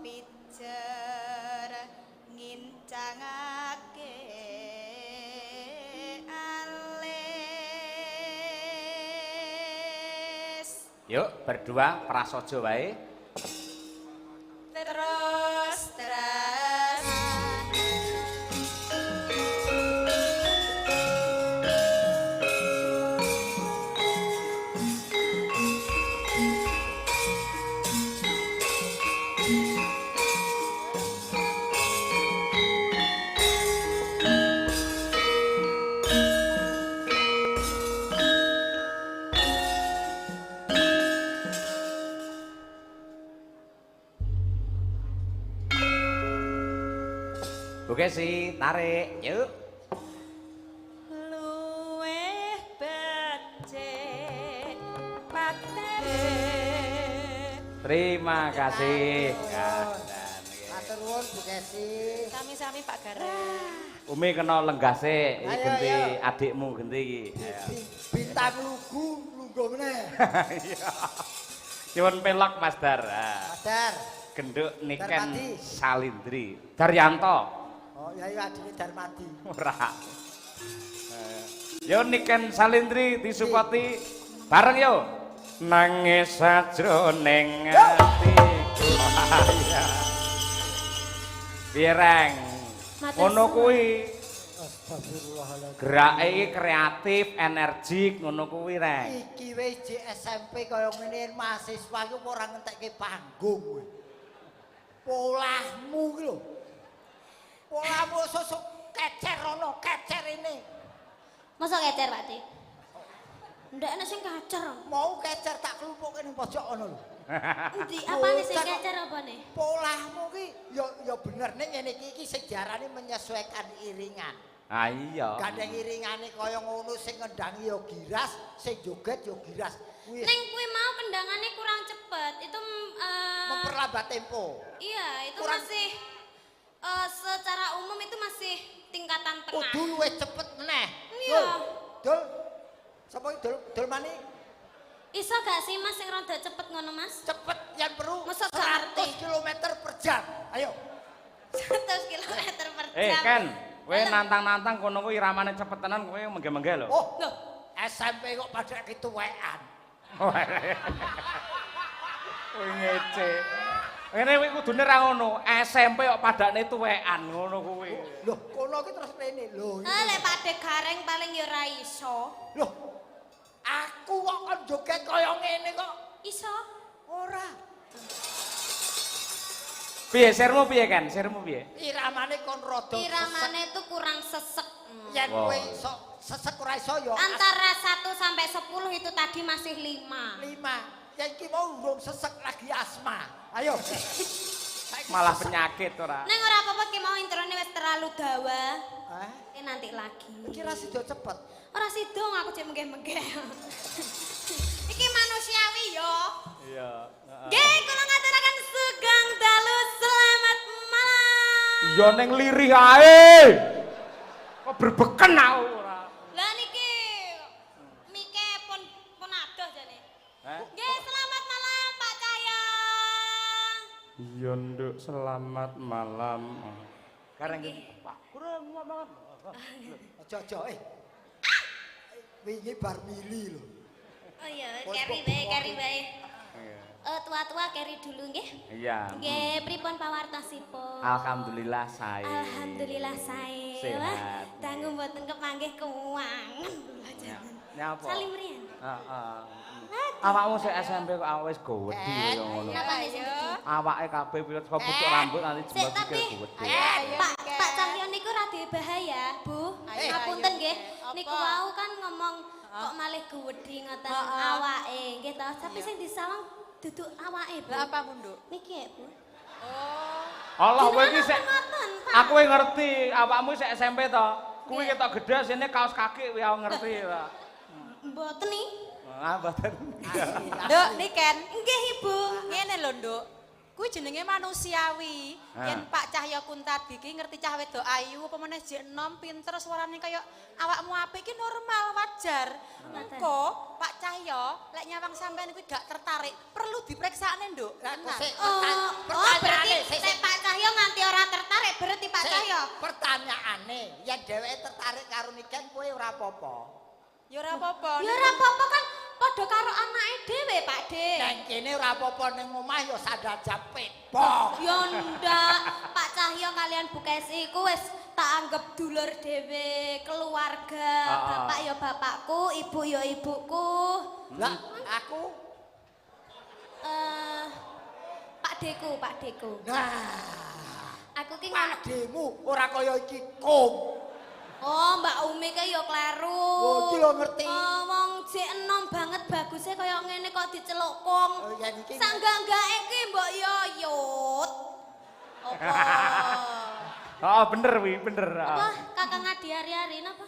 pijer ngincangake alis Yuk, berdua prasaja wae. terus Bu Kesi, tarik. Yuk. luweh becik patene Terima kasih. Matur nuwun Bu Kesi. Sami-sami Pak Gareng. Umi kena lenggase, iki Ayo, genti ayo. adikmu genti iki. Bintang lugu lungguh meneh. Iya. Nyuwun pelok Mas Dar. Sadar. Genduk Niken Darmadi. Salindri. Daryanto. Oh ya iya adine Darmadi. Ora. Yo Niken Salindri disupati bareng yo. Nangis sajroning atiku. Iya. Pireng. Ngono kuwi. Astagfirullahaladzim. Gerake iki kreatif, energik ngono kuwi rek. Iki wis di SMP kaya ngene mahasiswa iku ora ngentekke panggung kowe. Polahmu iki lho. Polahmu sosok kecer rono, kecer ini. Masa kecer, Pak Dik? Ndak ana sing kecer. Mau kecer tak kelumpukke ning pojok ngono lho. Endi apane sing kecer apane? Polahmu ki ya bener ning ngene iki sejarahne menyesuaikan iringan. Ah iya. Gandeng iringane kaya ngono sing ngendangi ya giras, sing joget ya giras. Kuwi Ning kuwi mau kendangane kurang cepet. Itu memperlambat tempo. iya, itu kurang- masih secara umum itu masih tingkatan tengah. Kudu luwih cepet meneh. Iya. Dul. Sapa iki dul mani? Iso gak sih Mas sing rada cepet ngono, Mas? Cepet yang perlu Masa 100 ngerti? km per jam. Ayo. 100 km per jam. Ken, kowe Halo. nantang-nantang kono kuwi iramane cepet tenan kowe mengge-mengge lho. Oh, SMP kok pada kituwekan. Kowe ngece. Ngene kuwi kudune ra ngono. SMP kok padane tuwekan ngono kuwi. Loh, kono ki terus rene. Loh. Lek Pak Dik Gareng paling ya ora iso. Loh. Aku kok kon joget kaya ngene kok. Iso? Ora. Piye sirmu piye Ken? Sirmu piye? Iramane kon rada. Iramane itu kurang sesek. Yen Wow. kowe iso sesek ora iso ya. Antara 1 sampai 10 itu tadi masih 5. 5. Yang iki mau urung sesek lagi asma. Ayo. Saiki Malah sesek. penyakit ora. Neng ora apa-apa ki mau introne wis terlalu dawa. Eh? Nanti lagi. Iki ra sida cepet. Ora sidong aku cek menggeh-menggeh. Iki manusiawi yo. Iya. Nggih, kula ngaturaken sugeng dalu selamat malam. Iya ning lirih ae. Kok berbeken aku ora. Lah niki mike pun adoh jane. Heh? Nggih, selamat malam Pak Cahya. Iya nduk, selamat malam. Kareng Pak, kurang ngomong. Aja wingi bar mili lho. Oh iya, carry bae. Tua-tua carry dulu nggih. Iya. Nggih, pripun pawartosipun? Alhamdulillah saya. Alhamdulillah sae. Sehat. Wah, dangu mboten kepanggih keuangan. Nyapa? Salim riyen. Heeh. Awakmu sik SMP kok awake wis gowedi kaya ngono. Napa nih sing gede? Awake kabeh pilet saka pucuk rambut nanti Sik jembal tapi sikil gowedi. Pak Cahyo niku rada bahaya, Bu. Ngapunten nggih. Niku wau kan ngomong kok malih gowedi ngoten awake nggih to. Tapi sing disawang duduk awake, Bu. Lah apa Bunduk? Niki, Bu. Allah kowe iki sik Ngoten, Pak. aku wis ngerti awakmu sik SMP to. Kuwi ketok gedhe sine kaos kaki kuwi aku ngerti to. Mboten nih. Ah mboten. Nduk, Niken. Nggih, Ibu. Ngene lho, Nduk. Kuwi jenenge manusiawi. Yen Pak Cahya Kuntadi ki ngerti cah wedok ayu apa meneh jek enom pinter suarane kaya awakmu apik ki normal, wajar. Engko Pak Cahya lek nyawang sampean kuwi gak tertarik, perlu diperiksane, Nduk. Lah kok sik Oh, berarti pertanyaane Lek Pak Cahyo nganti ora tertarik berarti Pak Cahyo. Pertanyaane, yen dheweke tertarik karo Niken kowe ora apa-apa. Ya ora apa-apa. Ya ora apa-apa kan padha karo anake dhewe, Pak De. Nang kene ora apa-apa ning omah ya sadajat pepok. Ya ndak, Pak Cahyo kalian Bu Kesi iku wis tak anggap dulur dhewe, keluarga. Bapak ya bapakku, ibu ya ibuku. Lah aku Pak Deku, Pak Deku. nah Aku ki ngono. pademu ora kaya iki kum. Oh, Mbak Umi ki ya kleru. Oh, iki lho ngerti. Oh, wong jek enom banget bagusnya kaya ngene kok diceluk kong. Oh, yen iki Sangga-nggake ki mbok yo yut. Apa? Oh bener wi, bener. Apa Kakang Adi Ari-ari napa?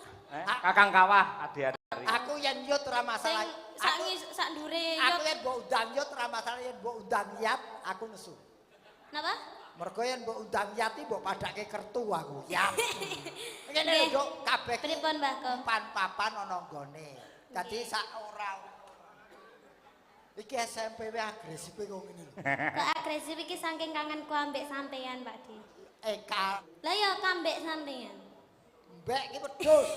Kakang kawah, adik Aku yen yut ora masalah. Sak ndure Aku yen mbok undang yut ora masalah, yen mbok undang yat aku nesu. Napa? Mergo yen mbok undang yat iki mbok padake kertu aku. Yat. Ngene lho kabeh pripun Mbah Kom? papan ana nggone. Dadi sak ora iki SMP wae agresif kok ngene lho. Kok agresif iki saking kangenku ambek sampean Pak Di. Eka Lah ya kambek sampean. mbek iki wedhus.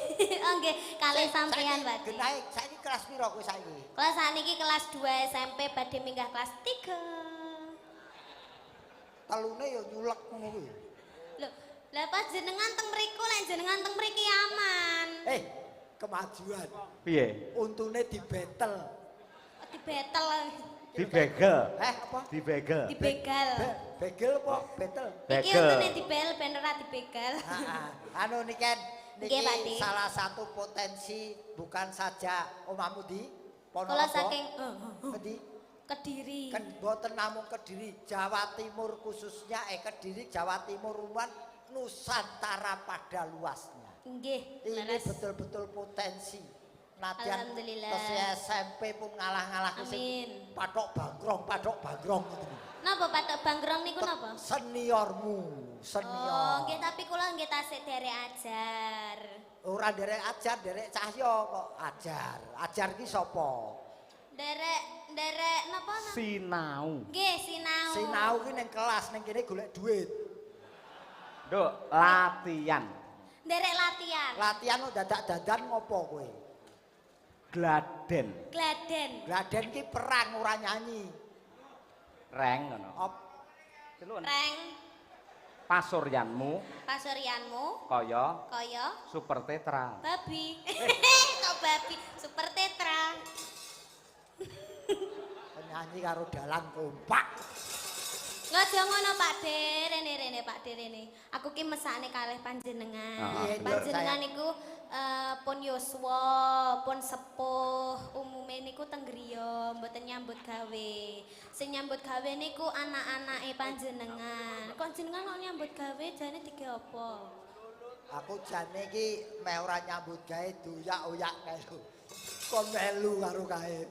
Oh nggih, kalih sampean Pak Di. Genahe saiki kelas piro kowe saiki? Kelas sakniki kelas 2 SMP badhe minggah kelas 3. Telune yo nyulek ngono kuwi. Lho, lah pas jenengan teng mriku lek jenengan teng mriki aman. Kemajuan. Piye? Untune dibetel. Dibetel. Dibegel. Apa? Dibegel. Dibegal. Begel apa betel? Iki untune dibel ben ora dibegal. Anu niken Nggih, Pak Di. niki salah satu potensi bukan saja omahmu di Kula Ponorogo. saking Endi? Kediri. Kan boten namung Kediri, Jawa Timur khususnya Kediri, Jawa Timur umumnya Nusantara pada luasnya. Nggih, Ini leres. betul-betul potensi. Nadyan Alhamdulillah. tes SMP pun ngalah-ngalah Amin. patok bangkrong gitu. Napa Patok Banggrong niku napa? Seniormu, Oh, senior. nggih tapi kula nggih tasik derek ajar. Ora derek ajar, derek Cahyo kok ajar. Ajar ki sapa? Derek napa? Sinau. Nggih, sinau. Sinau ki ning kelas ning kene golek duit. Nduk, latihan. Derek latihan. Latihan kok dadak-dadan ngopo kowe? Gladen. Gladen. Gladen ki perang ora nyanyi. Reng ngono. Op, Celun. Reng Pasuryanmu pasuryanmu kaya kaya Super Tetra. babi. Kok babi? Super Tetra. penyanyi karo dalang kompak. Aja ngono Pak De, rene Pak De rene. Aku ki mesakne kalih panjenengan. Iya, Panjenengan niku pun yuswa, pun sepuh, umume niku teng griya, mboten nyambut gawe. Sing nyambut gawe niku anak-anake panjenengan. Kok jenengan kok nyambut gawe jane dige apa? Aku jane iki meh ora nyambut gawe doyak-oyak kae lho. Kon melu karo kae.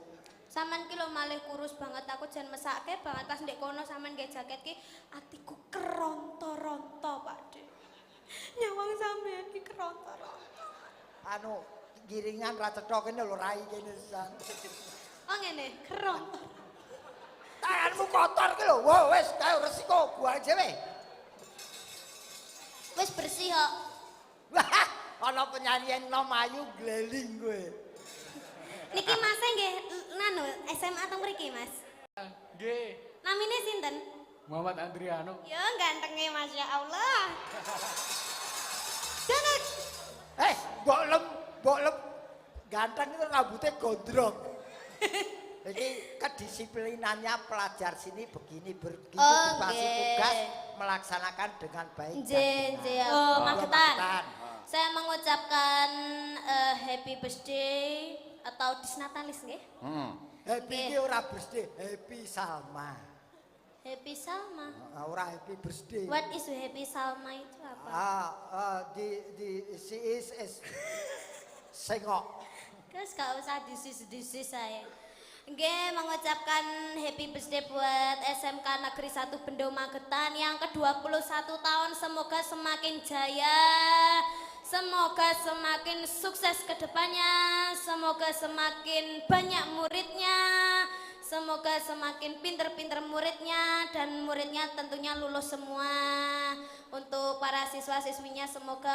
Saman ki lho malih kurus banget, aku jan mesake banget pas ndek kono saman nggae jaket ki atiku keronto-ronto Pak De. Nyawang sampean ki keronto-ronto. Anu giringan ra cetha kene lho rai kene san. Oh ngene, keronto. Tanganmu kotor ki lho. Wo wis kae resiko buang dhewe. Wis bersih kok. Ana penyanyi nom ayu gleling kowe. Niki Mas nggih nanu SMA teng mriki Mas. Nggih, Namine sinten? Muhammad Andriano. Ya gantenge Masya Allah. Jangan. Mbok lem ganteng itu rambutnya gondrong. Jadi kedisiplinannya pelajar sini begini begitu Oh, dikasih nggih. tugas melaksanakan dengan baik. dan Nggih, benar. nggih. Oh, Magetan. Magetan. Saya mengucapkan happy birthday atau disnatalis nggih. Happy ki ora birthday, happy Salma. Happy Salma. Ora happy birthday. What is happy Salma itu apa? She is sengok. Terus gak usah disis saya. Nggih, mengucapkan happy birthday buat SMK Negeri 1 Bendo Magetan yang ke-21 tahun. Semoga semakin jaya, semoga semakin sukses ke depannya, semoga semakin banyak muridnya, semoga semakin pinter-pinter muridnya dan muridnya tentunya lulus semua. Untuk para siswa-siswinya semoga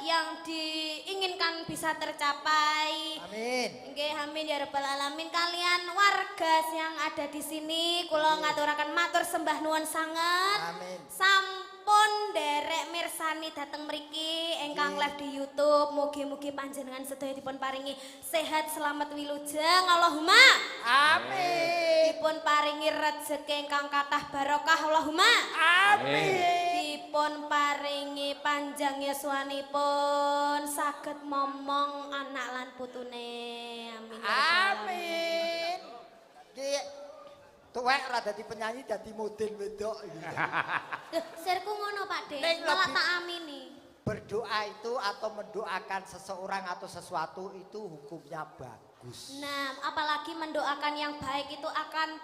yang diinginkan bisa tercapai. Amin. Nggih, amin ya rabbal alamin. Kalian warga yang ada di sini kula ngaturaken matur sembah nuwun sanget. Amin. Sampun derek mirsani dateng mriki ingkang live di YouTube. Mugi-mugi panjenengan sedaya dipun paringi sehat selamat wilujeng. Allahumma Amin. dipun paringi rezeki ingkang kathah barokah. Allahumma Amin. dipun paringi panjang yuswanipun saged momong anak lan putune. Amin. ya rabbal alamin. Amin. Ki tuwek ora dadi penyanyi dadi model wedok iki. Loh, sirku ngono Pak De, Ning malah lebih- tak amini. berdoa itu atau mendoakan seseorang atau sesuatu itu hukumnya bagus. Nah, apalagi mendoakan yang baik itu akan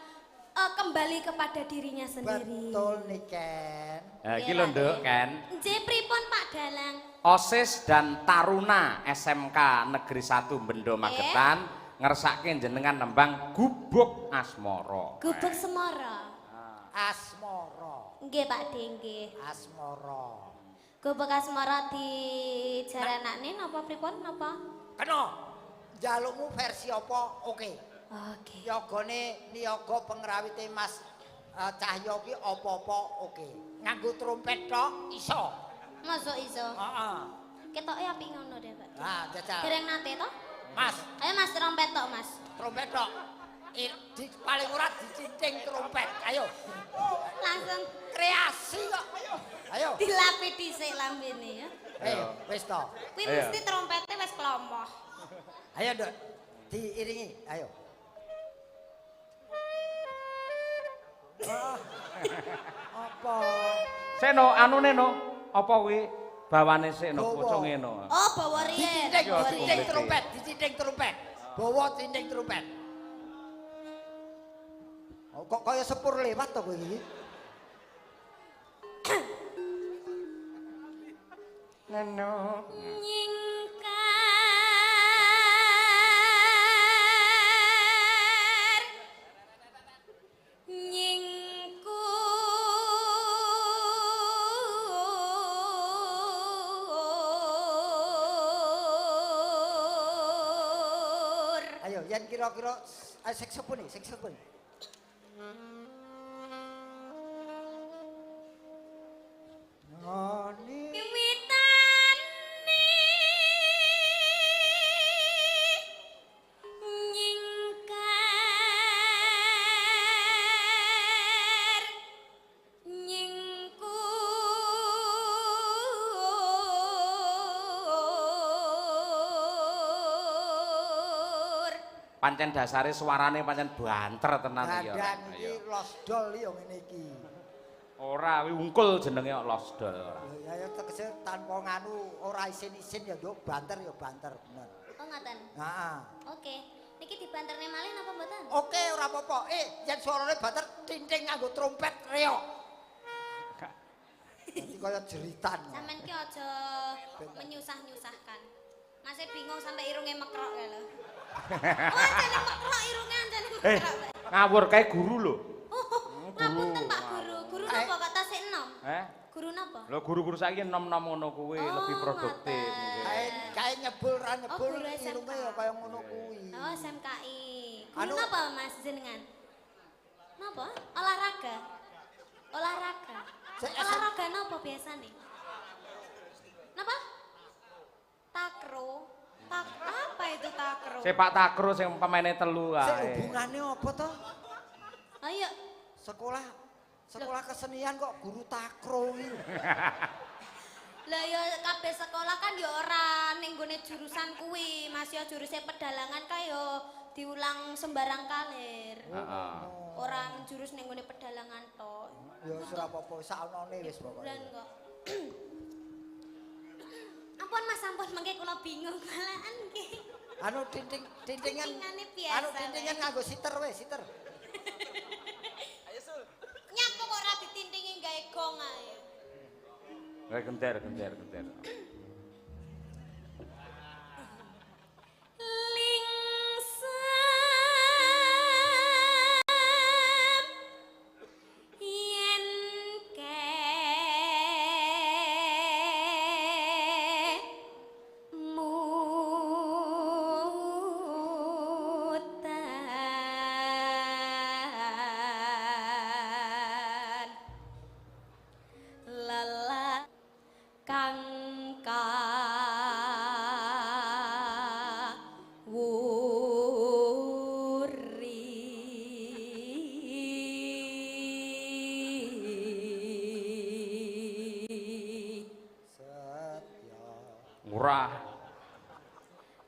kembali kepada dirinya sendiri. Betul nih Ken. Iki lho Nduk Ken. Nggih pripun Pak Dalang? OSIS dan Taruna SMK Negeri 1 Bendo Magetan ngersake jenengan nembang Gubuk Asmara. Gubuk Semara. Asmara. Nggih Pak De nggih. Asmara. Gubuk Asmara di jaranane napa pripun napa? Kena. Jalukmu versi apa? Oke. Oke. Yogane niaga pengrawite Mas Cahyo ki apa-apa oke. Nganggo trompet tok iso. Masuk iso. Heeh. Ketoke apik ngono deh Pak. Nah, jajal. Dereng nate to? Mas, Ayo Mas trompet tok Mas. trompet tok. Di paling ora dicincing trompet. Ayo. Langsung Kreasi kok. Ayo. dilapis dhisik lambene ya. Wis to. Kuwi Ayo. mesti trompete wis klomoh. Ayo, Nduk. Diiringi. Ayo. Apa? Seno anune no, apa kuwi bawane sik no, Bawa. pucunge no. Oh, bawa riyen. Dicincing, Yo, dicincing trompet. trompet, dicincing trompet. Bawa cincing trompet. Oh, kok kaya sepur lewat to kowe iki? Neno. Ayo, yen kira-kira saksofon. Ngoni Pancen dasare suarane pancen banter tenan iki. badan iki losdol yo ngene iki. Ora, kuwi ungkul jenenge kok losdol ora. Ya tegese tanpa nganu ora isin-isin ya Nduk, banter ya banter bener. Oh ngoten. Heeh. Oke. Niki dibanterne malih napa mboten? Oke, ora apa-apa. Yen suarane banter tinting nganggo trompet reok. Iki kaya jeritan. Sampeyan ki aja menyusah-nyusahkan. Masih bingung sampai irunge mekrok ya lho. Oh, anjane mekrok irunge anjane mekrok. Ngawur kae guru lho. Ngapunten Pak Guru. Guru napa kok tasik enom? Guru napa? Lho guru-guru saiki nom-nom ngono kuwi lebih produktif nggih. Kae nyebul ra nyebul guru SMK. irunge ya kaya ngono kuwi. Oh, SMKI. Guru Anu- napa Mas jenengan? Napa? Olahraga. Olahraga. Olahraga napa biasane? Napa? Takro. Apa itu takro? Sepak takraw sing pemaine telu Sik ae. hubungane apa to? Ayo. Sekolah kesenian kok guru takro iki. Lah ya kabeh sekolah kan ya ora ning gone jurusan kuwi, Mas ya juruse pedalangan kae ya diulang sembarang kalir. Heeh. Ora jurus ning gone pedalangan tok. Ya wis ora apa-apa, sakonone wis pokoke. Bulan kok. Ampun Mas, ampun mengke kula bingung malahan nggih. Anu tintingan Tintingane biasa anu tintingan wae. nganggo siter wis, siter. Nyapu kok ora ditintingi gawe gong ae. Genter. Lingsep yen kemutan lala kang kawuri Setya. Murah.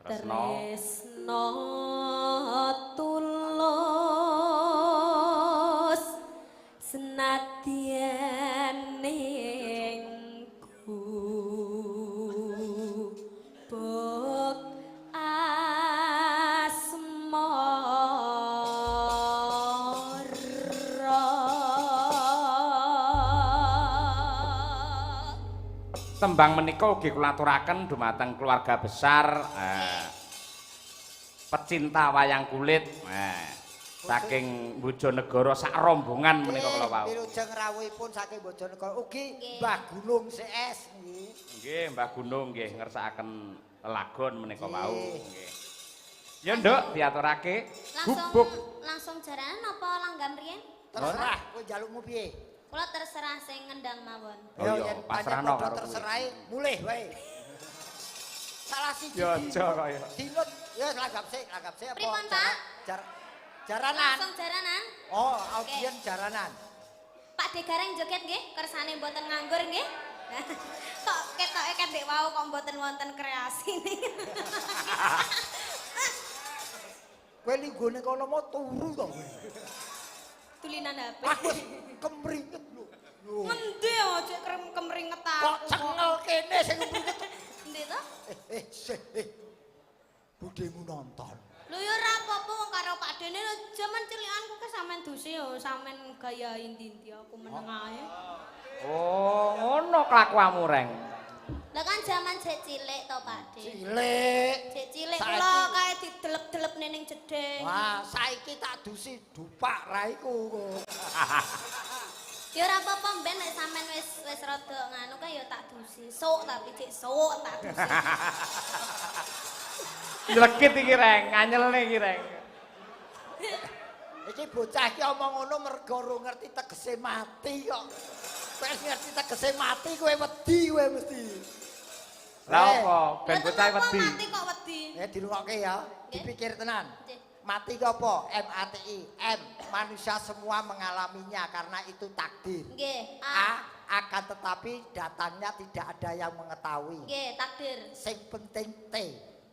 Tresno. tresno tulus senadyan ning tembang menika ugi kula aturaken dumateng keluarga besar pecinta wayang kulit saking Bojonegoro sak rombongan menika kula wau. Wilujeng rawuhipun saking Bojonegoro ugi Mbah Gunung CS nggih. Nggih, Mbah Gunung nggih ngersakaken lagon menika wau nggih. Ya Nduk diaturake gubuk. Langsung jaranan apa langgam riyen? Terserah kowe njalukmu piye? Kula terserah sing ngendang mawon. Oh iya, pasrahno karo terserah mulih wae. Salah siji. Ya aja kaya. Dinut ya langgam sik apa? Pripun, Pak? Jaranan. Langsung jaranan. Oh, audien jaranan. Pak De Gareng joget nggih, kersane mboten nganggur nggih. Kok ketoke kendek wau kok mboten wonten kreasine. Kowe linggone kono mau turu to kowe. Tulinan HP. Aku kemringet lho. Ngendi aja kemringetan. Kok cengel kene sing kemringet. Endi to? Budemu nonton. Lho ya ora apa-apa wong karo Pak Dene jaman cilikanku ke sampean dusi yo sampean gaya indi-indi aku meneng ae. Oh, ngono kelakuanmu reng. Lah kan jaman jek cilik to Pak De. Cilik. Jek cilik kula kae didelep-delep ning jedhe. Wah, saiki tak dusi dupak raiku kok. Ya ora apa-apa mben nek sampean wis rada nganu kae ya tak dusi. Sok tapi cek sok tak dusi. Nyelekit iki reng, nganyelne iki reng. Iki bocah iki omong ngono mergo ora ngerti tegese mati kok. Kowe ngerti tegese mati kowe wedi kowe mesti. Lah apa? Ben bocah wedi. Mati kok wedi. Dirungokke ya, dipikir tenan. Mati ki apa? MATI. M. Manusia semua mengalaminya karena itu takdir. Nggih. A. Akan tetapi datangnya tidak ada yang mengetahui. Nggih, takdir. Sing penting T.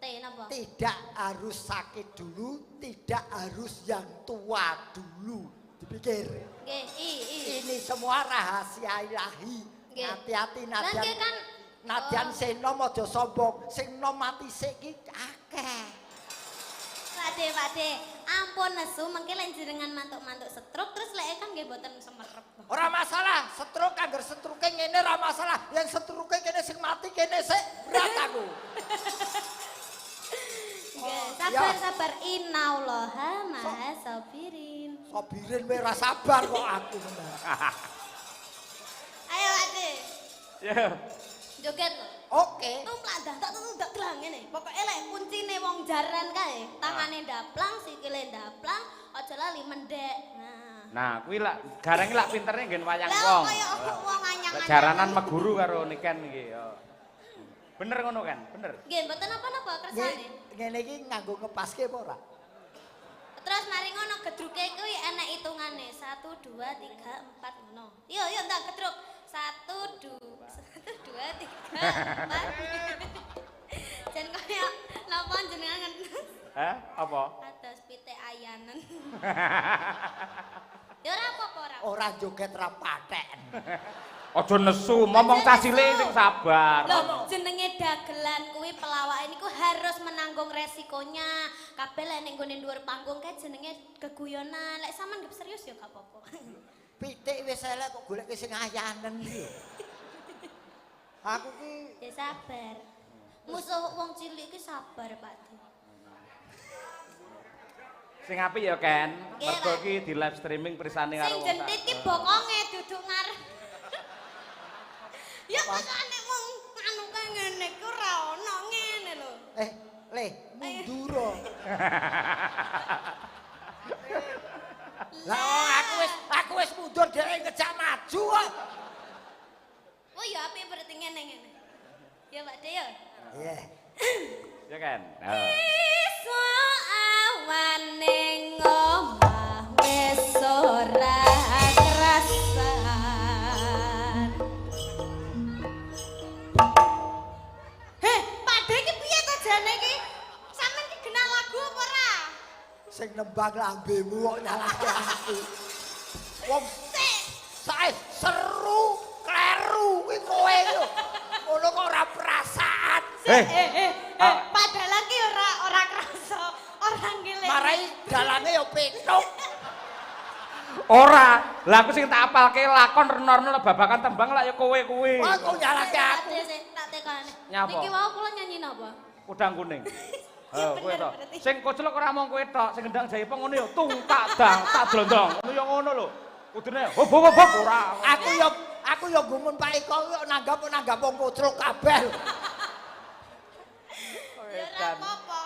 T napa? Tidak harus sakit dulu, tidak harus yang tua dulu. Dipikir. Nggih, I. Ini semua rahasia ilahi. Nggih. Hati-hati Lah nggih kan nadyan sing nom aja sombong, sing nom mati sik ki akeh. Pak De, ampun nesu mengke lek jenengan mantuk-mantuk stroke terus lek kan nggih boten semerep. Ora masalah, stroke anggar stroke ngene ora masalah. Yang stroke kene sing mati kene sik berat aku. Sabar-sabar innallaha maha sabirin. Sabirin kowe ora sabar kok aku. Ayo Pak De. Ya. Joget lho. Oke. Tumplak dah tak telang ngene. Pokoke lek kuncine wong jaran kae, tangane ndaplang, sikile ndaplang, aja lali mendek. Nah, kuwi lak gareng lak pinterne nggen wayang Lah wong. kaya wong anyang-anyang. Jaranan meguru karo niken iki ya. Bener ngono kan? Bener. Nggih, mboten apa-apa kersane. Ngene iki nganggo ngepaske apa ora? Terus mari ngono gedruke kuwi enek hitungane 1 2 3 4 ngono. Yo ndak gedruk. 1 2 3 4. Jan kaya napa jenengan? Hah? Apa? Atas pitik ayanen. Ya ora apa-apa ora. Ora joget ra paten. Aja nesu, momong cah cilik sing sabar. Loh, jenenge dagelan kuwi pelawake niku harus menanggung resikonya. Kabeh lek ning gone dhuwur panggung kae jenenge geguyonan. Lek sampean nggih serius ya gak apa-apa. Pitik wis elek kok golek sing ayanen iki. Aku ki Ya sabar. Musuh wong cilik ki sabar, Pak De. Sing apik ya Ken, Nggih, mergo Pak. iki di live streaming pirsane karo Sing wong jentit ki bokonge duduk ngarep. Ya makane wong anu kae ngene ki ora ono ngene lho. Le, mundur. Lah aku wis mundur dhek ngejak maju kok. Oh ya apik berarti ngene. Ya Pak De ya. Iya. Ya Ken. Iso awane ngomah wis ora kerasan. Heh, Pak De iki piye to jane iki? Sampeyan iki kenal lagu apa ora? Sing nembang lambemu kok nyalahke aku. Wong sae seru, kleru kuwi kowe lho. Ngono kok ora perasaan. Padahal iki ora kerasa, ora ngile. Marai dalane ya petuk. Ora, lah aku sing tak apalke lakon renorno babakan tembang lah ya kowe kuwi. Oh, kok nyalahke aku. Tak tekane. Nyapa? Niki wau kula nyanyi napa? Udang kuning. Iya, Oh, kowe bener, tok. berarti. Sing koclok ora mung kowe tok, sing gendang jaipong ngono ya tungtak dang, tak dlondong. Ngono ya ngono lho. Kudune hop ora. Aku ya gumun Pak Eko yo nanggap wong kocrok kabeh. Ya ora apa-apa.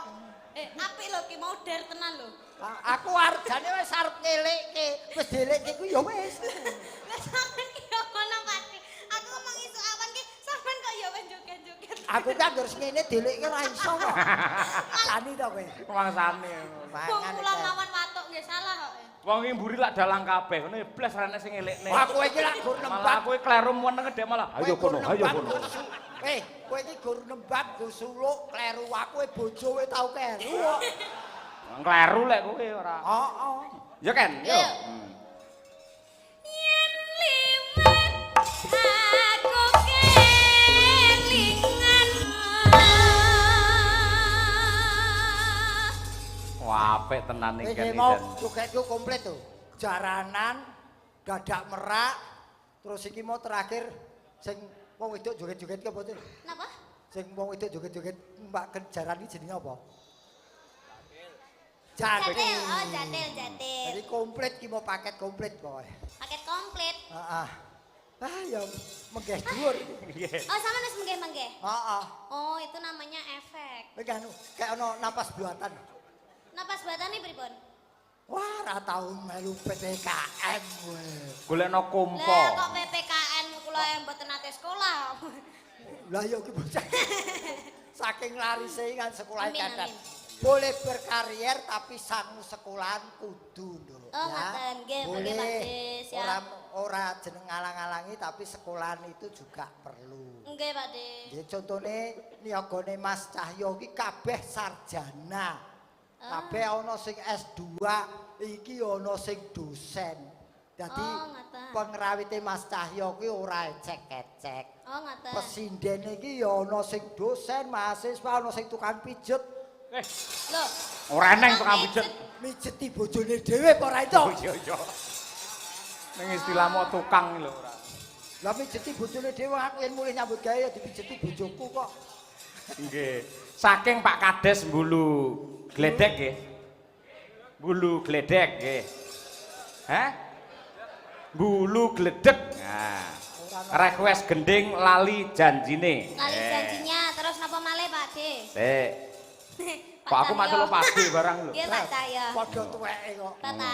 Apik lho ki mau der tenan lho. Aku arep jane wis arep ngelikke, wis delekke ku ya wis. Lah sampean ki yo ngono Pak. Aku ngomong isu awan ki sampean kok yo joget-joget. Aku kan harus ngene delekke ora iso kok. Tani to kowe. Wangsane. Wong kula mawon watuk nggih salah kok. Wong iki mburi lak dalang kabeh, ngono blas ora nek sing ngelikne. Wah kowe iki lak gur Malah nembak. kowe kleru meneng dhek malah. Ayo kono, ayo kono. Kowe iki gur nembak, gur suluk, kleru aku bojo kowe tau kleru kok. Kleru lek kowe ora. Heeh. Ya kan? Yo. Yen liwat aku kelingan. Wah, apik tenan iki. Iki mau jogetku komplit tuh. Jaranan, dadak merak, terus iki mau terakhir sing wong wedok joget-joget ki apa tuh? Napa? Sing wong wedok joget-joget mbak jaran iki jenenge apa? Jatil. Jatil. Jadi komplit ki mau paket komplit pokoke. Paket komplit. Heeh. Ah ya menggeh dhuwur. Oh, sama wis menggeh-menggeh. Heeh. Oh, itu namanya efek. Iki anu kayak ono napas buatan. Napas batane pripun? Wah, ra tau melu PPKN kowe. Golekno kompo. Lah kok PPKN kula yang mboten nate sekolah. Lah ya ki bocah. Saking larise kan sekolah Amin, kadet. amin. Boleh berkarier tapi sangu sekolahan kudu nduk. Oh, ngoten. Nggih, boleh Pak Des, ya. Ora jeneng ngalang-alangi tapi sekolahan itu juga perlu. Nggih, Pak Des. Nggih contone niyagane Mas Cahyo iki kabeh sarjana. Kabeh ana sing S2, iki ana sing dosen. Dadi Oh, ngoten. pengrawite Mas Cahyo kuwi ora ecek-ecek. Oh, ngoten. Presiden iki ya ana sing dosen, mahasiswa, ana sing tukang pijet. Lho, Ora eneng tukang pijet. Mijeti bojone dhewe apa ora itu? Iya. Ning istilahmu tukang lho ora. Lah mijeti bojone dhewe aku yen mulih nyambut gawe ya dipijeti bojoku kok. Nggih. Saking Pak Kades Mbulu Gledek nggih. Mbulu Gledek nggih. Hah? Mbulu Gledek. Nah. Request gending lali janjine. lali janjinya terus napa malih Pak Des? Sik. Kok aku masuk lo pasti barang lho. Nggih, Pak Cahyo. Padha tuweke kok. Tata.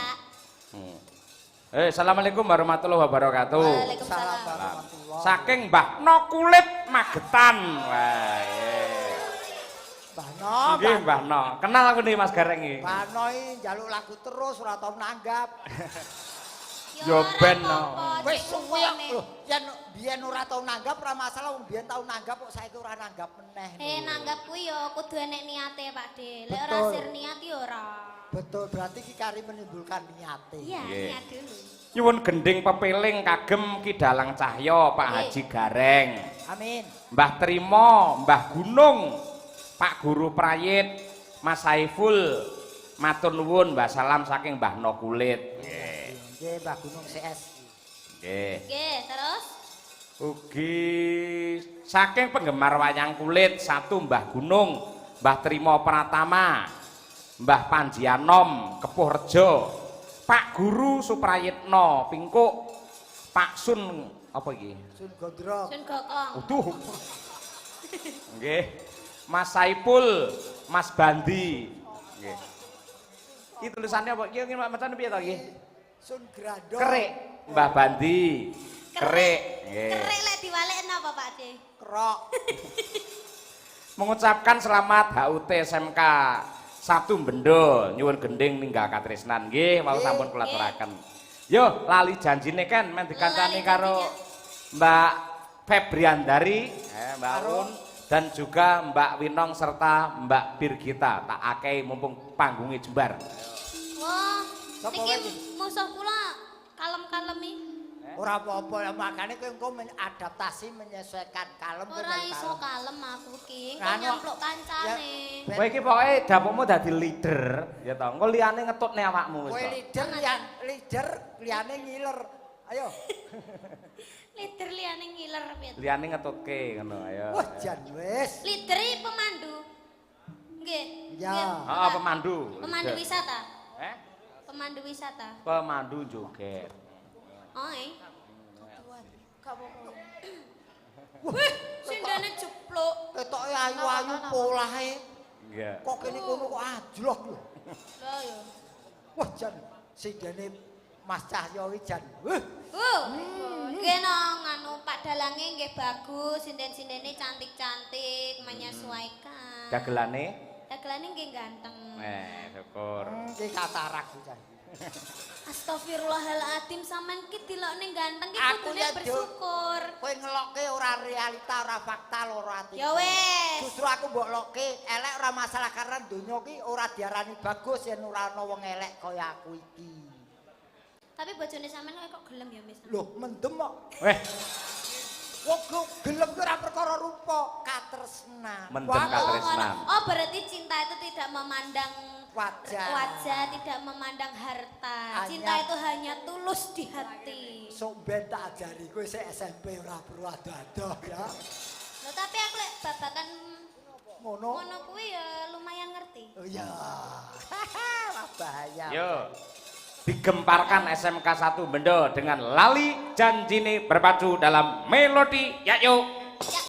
Assalamualaikum warahmatullahi wabarakatuh. Waalaikumsalam. Warahmatullahi. Saking Mbah No Kulit Magetan. Wah, Mbah No. nggih Mbah No. Kenal aku nih Mas Gareng iki. Mbah No iki njaluk lagu terus ora tau nanggap. Yo ben no. Wis suwe lho, yen biyen ora tau nanggap ora masalah, wong biyen tau nanggap kok saiki ora nanggap meneh. Nanggap kuwi yo kudu enek niate Pak De. Lek ora Betul. sir niat yo ora. Betul, berarti iki kari menimbulkan niate. Iya, Nggih. niat dulu. Nyuwun gending pepeling kagem Ki Dalang Cahyo, Pak Haji Gareng. Amin. Mbah Trimo, Mbah Gunung, Pak Guru Prayit, Mas Saiful. Matur nuwun Mbah salam saking Mbah No Kulit. Nggih, Mbah Gunung CS. Nggih. Nggih, terus Ugi saking penggemar wayang kulit satu Mbah Gunung, Mbah Trimo Pratama, Mbah Panjianom, Kepuh Rejo, Pak Guru Suprayitno, Pingkuk, Pak Sun apa iki? Sun Gondrong. Sun Gokong. Utuh. Nggih. Mas Saipul, Mas Bandi. Nggih. Iki tulisannya apa? Iki macane piye to iki? Sun Grandong. Kerik, Mbah Bandi. Kerik. Nggih. Kerek lek diwalekno apa Pak De? Krok. Mengucapkan selamat HUT SMK 1 Bendo nyuwun gending ninggal katresnan nggih wau sampun kula aturaken. Yo lali janjine kan men dikancani Lali karo Mbak Febriandari, Mbak Un dan juga Mbak Winong serta Mbak Birgita. Tak akeh mumpung panggungnya jembar. Wah, Sapa niki wae iki? musuh kula kalem-kalemi. Ora apa-apa ya makane kowe engko adaptasi menyesuaikan kalem Ora iso kalem aku ki. Kok Anu, nyampluk kancane. Kowe iki pokoke dapurmu dadi leader ya to. Engko liyane ngetutne awakmu wis Kowe to. leader liyane ngiler. Ayo. Leader liyane ngiler piye? Liyane ngetutke ngono ayo. Wah, jan wis. Leader iki pemandu. Nggih. Ya. Heeh, pemandu. Pemandu wisata. Eh? Pemandu wisata. Pemandu joget. Oh, Gak apa-apa. Wih, sindane jeplok. Ketoke ayu-ayu polahe. Iya. Kok kene kono kok ajlok lho. Lah ya. Wah, jan sindene Mas Cahyo iki jan. Nggih no, nganu Pak Dalange nggih bagus, sinden-sindene cantik-cantik, menyesuaikan. Dagelane? Dagelane nggih ganteng. Syukur. Iki katarak iki jan. Astagfirullahaladzim, sampean ki dilokne ganteng ki Aku kudune ya, bersyukur. Kowe ngelokke ora realita, ora fakta, loro ati. Ya wes. Justru aku mbok lokke elek ora masalah karena donya ki ora diarani bagus yen ora ana wong elek kaya aku iki. Tapi bojone sampean kok gelem ya, Mis? Loh, mendem kok. Weh, Wong gelem ki ora perkara rupa, katresnan. Mendem katresnan. Oh, berarti cinta itu tidak memandang Wajah. tidak memandang harta. Hanya- Cinta itu hanya tulus di hati. Sok ben tak ajari kowe sik SMP ora perlu ada-ada ya. Loh, tapi aku lek babakan Ngono. ngono kuwi ya lumayan ngerti. Oh ya. Wah bahaya. yo. Digemparkan SMK 1 Bendo dengan Lali Janjine berpacu dalam melodi. Ya yuk.